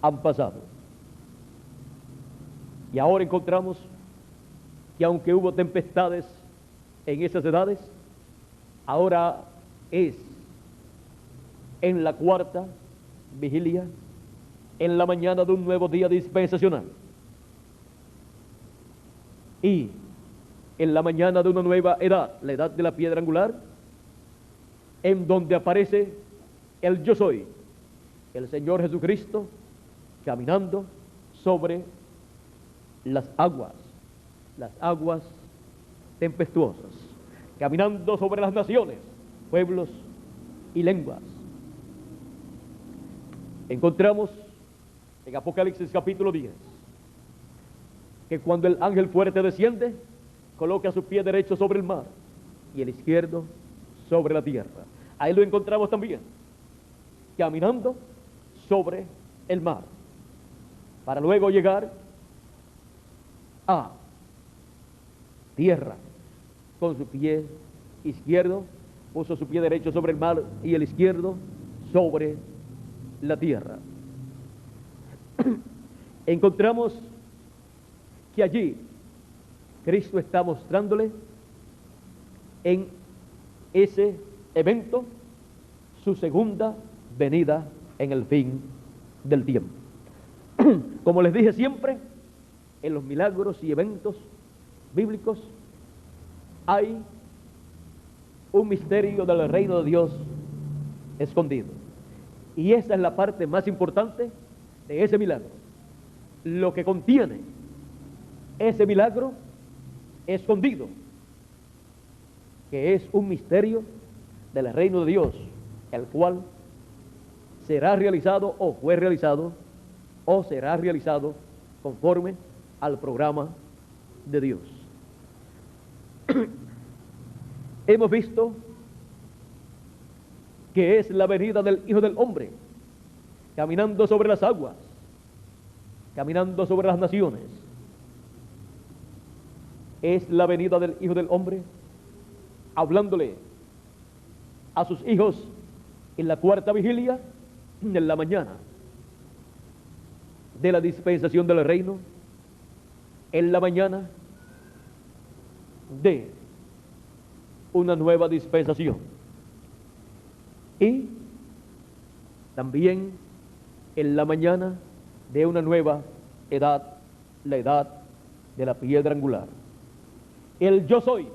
han pasado. Y ahora encontramos que aunque hubo tempestades en esas edades, ahora es en la cuarta vigilia, en la mañana de un nuevo día dispensacional, y en la mañana de una nueva edad, la edad de la piedra angular, en donde aparece el yo soy, el Señor Jesucristo, caminando sobre las aguas tempestuosas, caminando sobre las naciones, pueblos y lenguas. Encontramos en Apocalipsis capítulo 10 que cuando el ángel fuerte desciende, coloca su pie derecho sobre el mar y el izquierdo sobre la tierra. Ahí lo encontramos también, caminando sobre el mar, para luego llegar a tierra. Con su pie izquierdo puso su pie derecho sobre el mar y el izquierdo sobre la tierra. Encontramos que allí Cristo está mostrándole en ese evento su segunda venida en el fin del tiempo. Como les dije siempre, en los milagros y eventos bíblicos hay un misterio del reino de Dios escondido, y esa es la parte más importante de ese milagro, lo que contiene ese milagro escondido, que es un misterio del reino de Dios, el cual será realizado o fue realizado o será realizado conforme al programa de Dios. Hemos visto que es la venida del Hijo del Hombre, caminando sobre las aguas, caminando sobre las naciones. Es la venida del Hijo del Hombre, hablándole a sus hijos en la cuarta vigilia, en la mañana de la dispensación del reino, en la mañana de una nueva dispensación, y también en la mañana de una nueva edad, la edad de la piedra angular. El yo soy,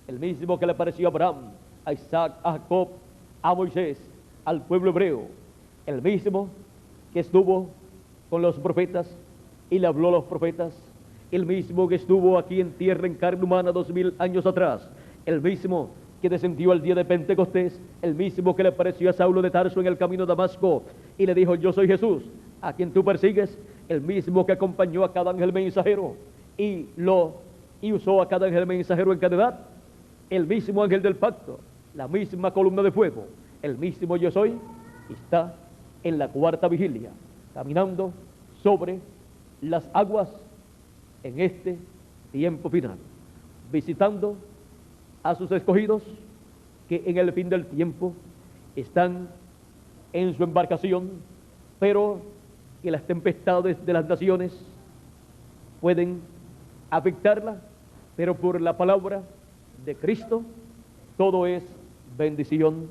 el mismo que le apareció a Abraham, a Isaac, a Jacob, a Moisés, al pueblo hebreo, el mismo que estuvo con los profetas y le habló a los profetas, el mismo que estuvo aquí en tierra en carne humana 2000 años atrás, el mismo que descendió al día de Pentecostés, el mismo que le apareció a Saulo de Tarso en el camino a Damasco y le dijo: yo soy Jesús, a quien tú persigues, el mismo que acompañó a cada ángel mensajero y usó a cada ángel mensajero en cada edad, el mismo ángel del pacto, la misma columna de fuego, el mismo yo soy, está en la cuarta vigilia, caminando sobre las aguas en este tiempo final, visitando a sus escogidos que en el fin del tiempo están en su embarcación, pero que las tempestades de las naciones pueden afectarla, pero por la palabra de Cristo todo es bendición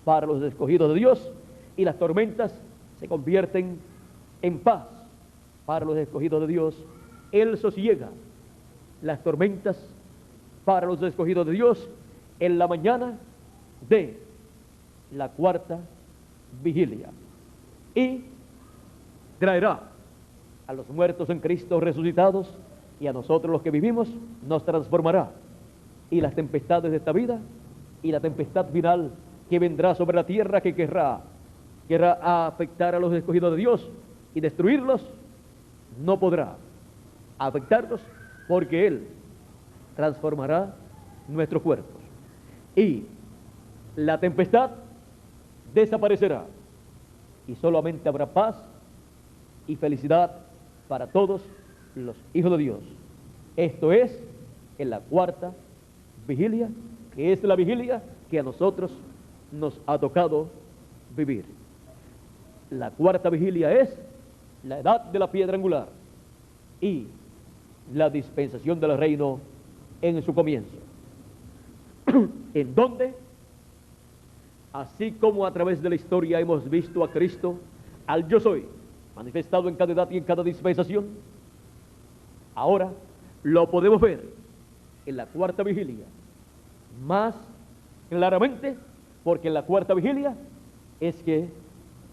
para los escogidos de Dios, y las tormentas se convierten en paz para los escogidos de Dios. Él sosiega las tormentas para los escogidos de Dios en la mañana de la cuarta vigilia, y traerá a los muertos en Cristo resucitados, y a nosotros los que vivimos nos transformará. Y las tempestades de esta vida y la tempestad final que vendrá sobre la tierra, que querrá afectar a los escogidos de Dios y destruirlos, no podrá afectarlos, porque Él transformará nuestros cuerpos y la tempestad desaparecerá, y solamente habrá paz y felicidad para todos los hijos de Dios. Esto es en la cuarta vigilia, que es la vigilia que a nosotros nos ha tocado vivir. La cuarta vigilia es la edad de la piedra angular y la dispensación del reino en su comienzo, en donde, así como a través de la historia hemos visto a Cristo, al yo soy, manifestado en cada edad y en cada dispensación, ahora lo podemos ver en la cuarta vigilia más claramente, porque en la cuarta vigilia es que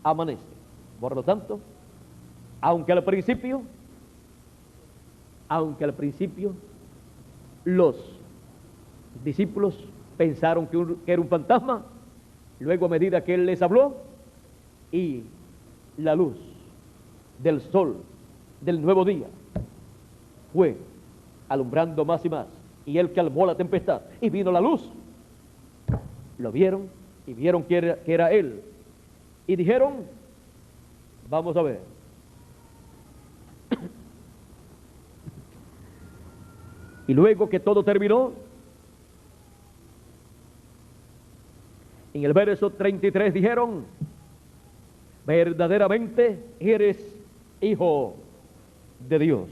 amanece. Por lo tanto, aunque al principio los discípulos pensaron que era un fantasma, luego a medida que Él les habló y la luz del sol del nuevo día fue alumbrando más y más, y Él calmó la tempestad y vino la luz, lo vieron y vieron que era Él, y dijeron: vamos a ver. Y luego que todo terminó, en el verso 33 dijeron: verdaderamente eres hijo de Dios.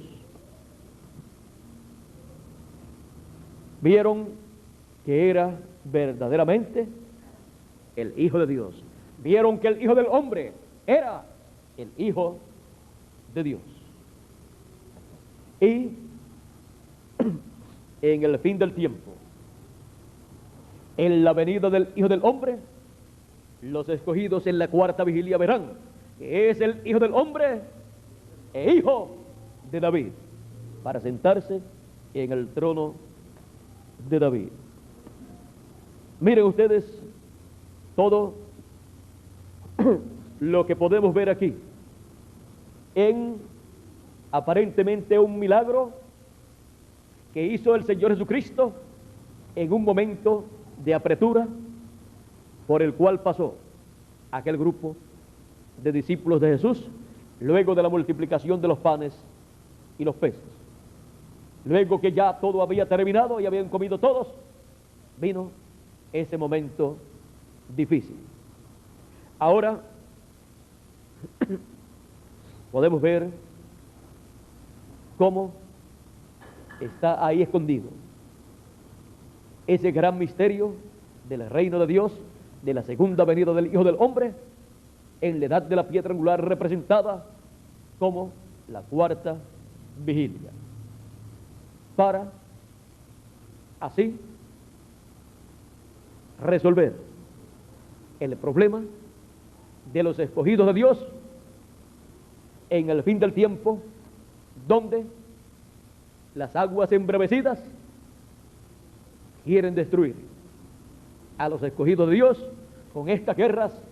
Vieron que era verdaderamente el Hijo de Dios. Vieron que el Hijo del Hombre era el Hijo de Dios. Y en el fin del tiempo, en la venida del Hijo del Hombre, los escogidos en la cuarta vigilia verán que es el Hijo del Hombre e Hijo de David, para sentarse en el trono de David. Miren ustedes todo lo que podemos ver aquí en aparentemente un milagro que hizo el Señor Jesucristo en un momento de apretura por el cual pasó aquel grupo de discípulos de Jesús luego de la multiplicación de los panes y los peces. Luego que ya todo había terminado y habían comido todos, vino ese momento difícil. Ahora podemos ver cómo está ahí escondido ese gran misterio del reino de Dios, de la segunda venida del Hijo del Hombre, en la edad de la piedra angular, representada como la cuarta vigilia, para así resolver el problema de los escogidos de Dios en el fin del tiempo, donde las aguas embravecidas quieren destruir a los escogidos de Dios con estas guerras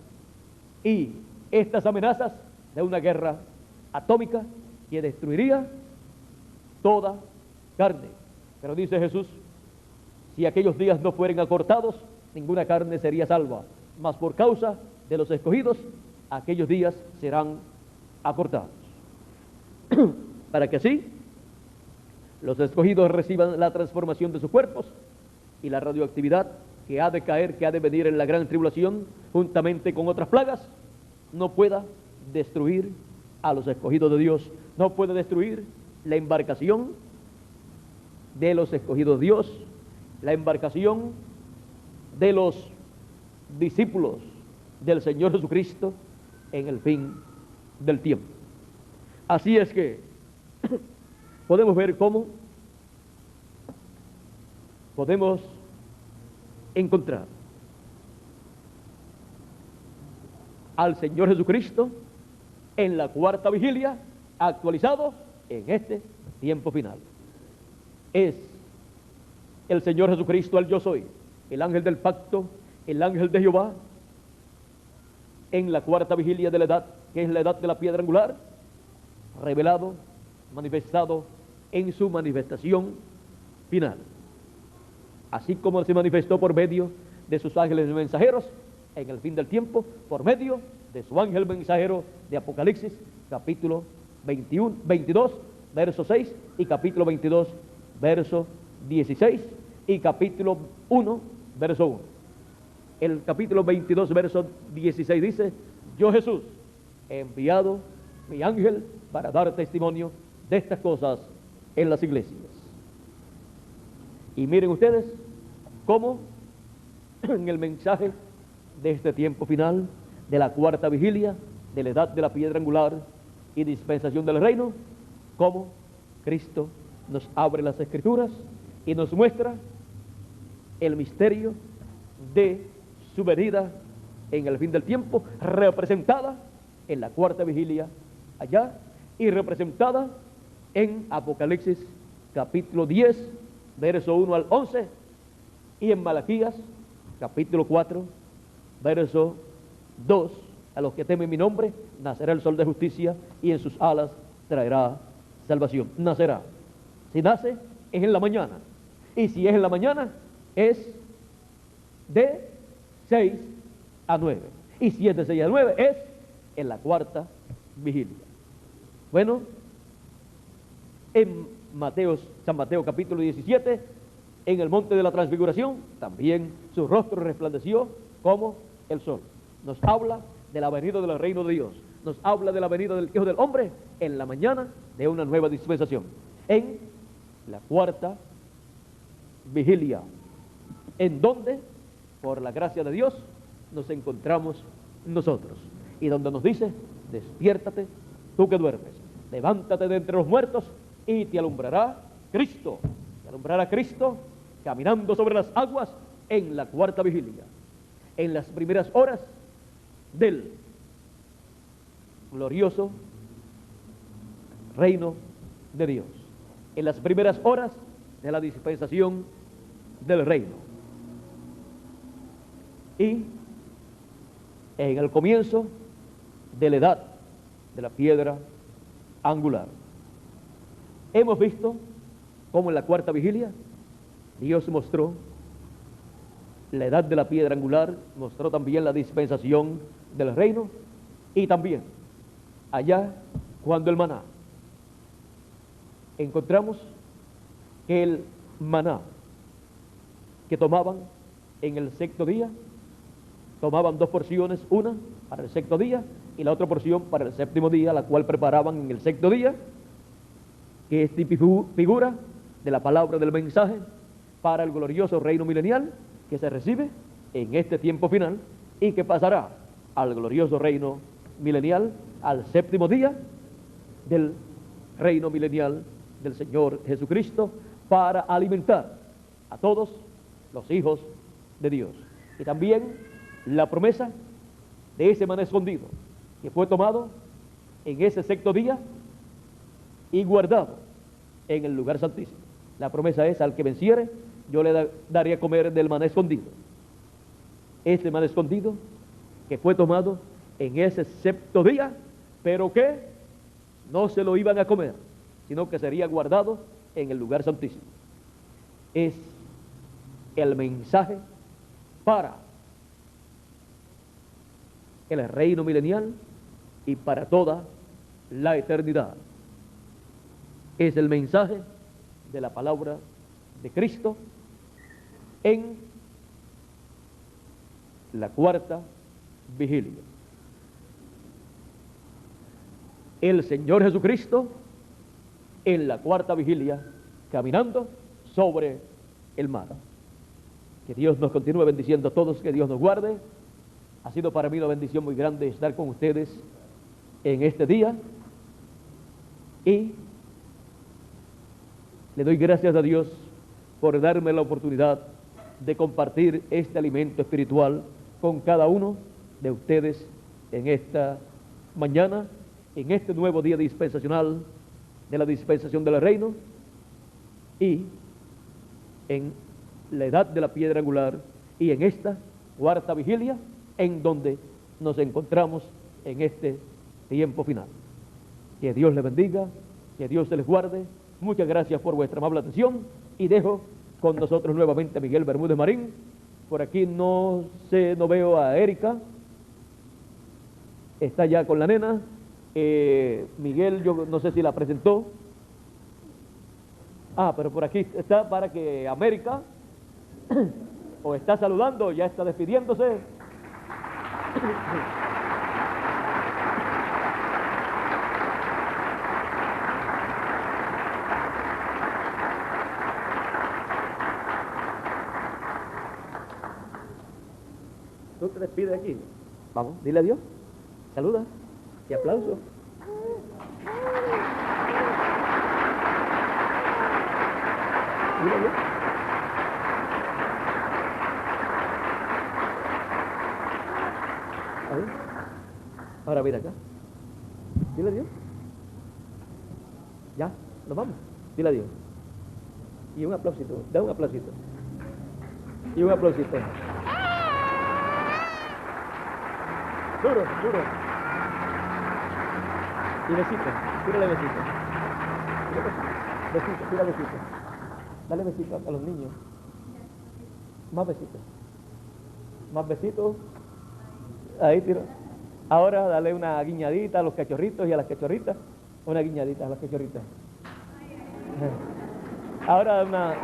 y estas amenazas de una guerra atómica que destruiría toda carne. Pero dice Jesús: si aquellos días no fueren acortados, ninguna carne sería salva, mas por causa de los escogidos, aquellos días serán acortados. Para que así los escogidos reciban la transformación de sus cuerpos y la radioactividad que ha de caer, que ha de venir en la gran tribulación, juntamente con otras plagas, no pueda destruir a los escogidos de Dios, no puede destruir la embarcación de los escogidos de Dios, la embarcación de los discípulos del Señor Jesucristo en el fin del tiempo. Así es que podemos ver cómo podemos encontrar al Señor Jesucristo en la cuarta vigilia, actualizado en este tiempo final. Es el Señor Jesucristo el yo soy, el ángel del pacto, el ángel de Jehová, en la cuarta vigilia de la edad, que es la edad de la piedra angular, revelado, manifestado en su manifestación final. Así como se manifestó por medio de sus ángeles mensajeros en el fin del tiempo, por medio de su ángel mensajero de Apocalipsis, capítulo 22, verso 6, y capítulo 22, verso 16, y capítulo 1, verso 1. El capítulo 22, verso 16 dice: yo Jesús he enviado mi ángel para dar testimonio de estas cosas en las iglesias. Y miren ustedes cómo en el mensaje de este tiempo final, de la cuarta vigilia, de la edad de la piedra angular y dispensación del reino, cómo Cristo nos abre las Escrituras y nos muestra el misterio de su venida en el fin del tiempo, representada en la cuarta vigilia allá y representada en Apocalipsis capítulo 10, verso 1 al 11, y en Malaquías capítulo 4, verso 2: a los que temen mi nombre nacerá el sol de justicia, y en sus alas traerá salvación. Nacerá. Si nace, es en la mañana, y si es en la mañana, es de 6 a 9, y si es de 6 a 9, es en la cuarta vigilia. Bueno, en San Mateo capítulo 17, en el monte de la transfiguración, también su rostro resplandeció como el sol. Nos habla de la venida del reino de Dios, nos habla de la venida del Hijo del Hombre en la mañana de una nueva dispensación, en la cuarta vigilia, en donde, por la gracia de Dios, nos encontramos nosotros, y donde nos dice: despiértate, tú que duermes, levántate de entre los muertos, y te alumbrará Cristo. Te alumbrará Cristo caminando sobre las aguas en la cuarta vigilia, en las primeras horas del glorioso reino de Dios, en las primeras horas de la dispensación del reino, y en el comienzo de la edad de la piedra angular. Hemos visto cómo en la cuarta vigilia Dios mostró la edad de la piedra angular, mostró también la dispensación del reino, y también allá, cuando el maná, encontramos que el maná que tomaban en el sexto día, tomaban dos porciones, una para el sexto día y la otra porción para el séptimo día, la cual preparaban en el sexto día, que es figura de la palabra del mensaje para el glorioso reino milenial que se recibe en este tiempo final y que pasará al glorioso reino milenial, al séptimo día del reino milenial del Señor Jesucristo, para alimentar a todos los hijos de Dios. Y también la promesa de ese maná escondido que fue tomado en ese sexto día y guardado en el lugar santísimo. La promesa es: al que venciere, yo le daré a comer del maná escondido. Este maná escondido que fue tomado en ese sexto día, pero que no se lo iban a comer, sino que sería guardado en el lugar santísimo. Es el mensaje para el reino milenial y para toda la eternidad. Es el mensaje de la palabra de Cristo en la cuarta vigilia. El Señor Jesucristo en la cuarta vigilia, caminando sobre el mar. Que Dios nos continúe bendiciendo a todos, que Dios nos guarde. Ha sido para mí una bendición muy grande estar con ustedes en este día, y le doy gracias a Dios por darme la oportunidad de compartir este alimento espiritual con cada uno de ustedes en esta mañana, en este nuevo día dispensacional de la dispensación del reino y en la edad de la piedra angular y en esta cuarta vigilia en donde nos encontramos en este tiempo final. Que Dios les bendiga, que Dios se les guarde. Muchas gracias por vuestra amable atención y dejo con nosotros nuevamente a Miguel Bermúdez Marín. Por aquí no veo a Erika, está ya con la nena. Miguel, yo no sé si la presentó. Pero por aquí está para que América o está saludando, o ya está despidiéndose. ¿Tú te despides aquí? Vamos, dile adiós, saluda y aplauso. Dile adiós. Ahí. Ahora mira acá. Dile adiós. Ya, nos vamos. Dile adiós. Y un aplausito, da un aplausito. Y un aplausito. Duro, duro. Y besito, tírale besito. Besito, tira besito. Dale besito a los niños. Más besitos. Más besitos. Ahí tiro. Ahora dale una guiñadita a los cachorritos y a las cachorritas. Una guiñadita a las cachorritas. Ahora una...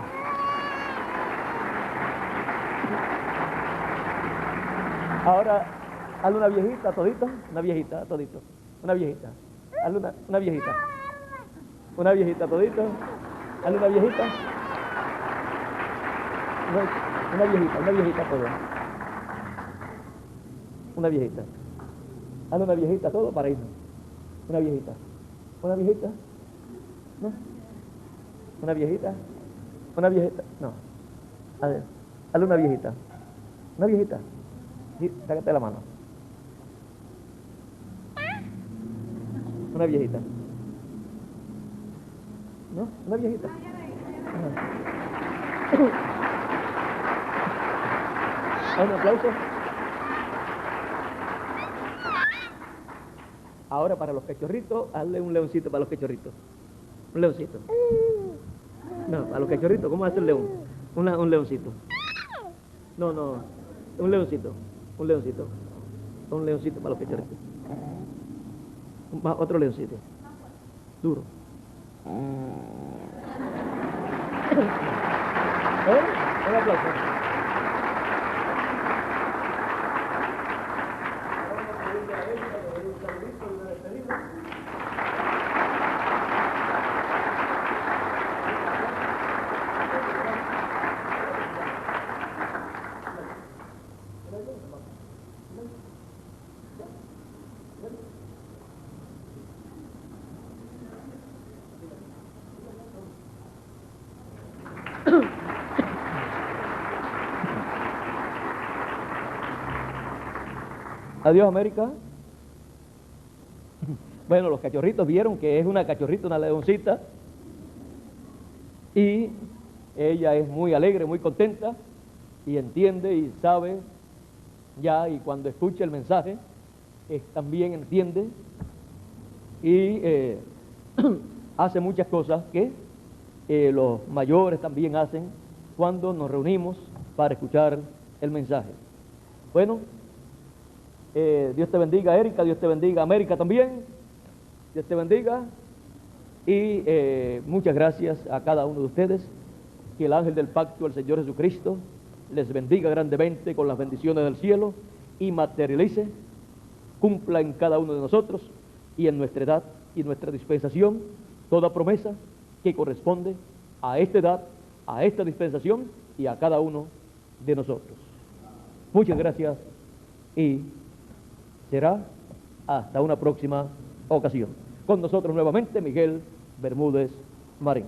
Ahora hazle una viejita todito. Una viejita todito. Una viejita. Hazle una viejita. Una viejita todito. Hazle una viejita. Una viejita todo. Una viejita. Hazle una viejita todo para irnos. Una viejita. Una viejita. ¿No? Una viejita. Una viejita. No. A ver. Hazle una viejita. Una viejita. Sí, sácate la mano. Una viejita. ¿No? Una viejita. Un aplauso. Ahora para los cachorritos, hazle un leoncito para los cachorritos. Un leoncito. No, para los cachorritos, ¿cómo hace el león? Un leoncito. No, un leoncito. Un leoncito. Un leoncito para los cachorritos. Otro leoncito. Duro. Un aplauso. Adiós, América. Bueno, los cachorritos vieron que es una cachorrita, una leoncita, y ella es muy alegre, muy contenta, y entiende y sabe ya, y cuando escucha el mensaje, también entiende, y hace muchas cosas que los mayores también hacen cuando nos reunimos para escuchar el mensaje. Bueno, Dios te bendiga, Erika, Dios te bendiga, América también, Dios te bendiga, y muchas gracias a cada uno de ustedes. Que el ángel del pacto, el Señor Jesucristo, les bendiga grandemente con las bendiciones del cielo y materialice, cumpla en cada uno de nosotros y en nuestra edad y nuestra dispensación toda promesa que corresponde a esta edad, a esta dispensación y a cada uno de nosotros. Muchas gracias y será hasta una próxima ocasión. Con nosotros nuevamente Miguel Bermúdez Marín.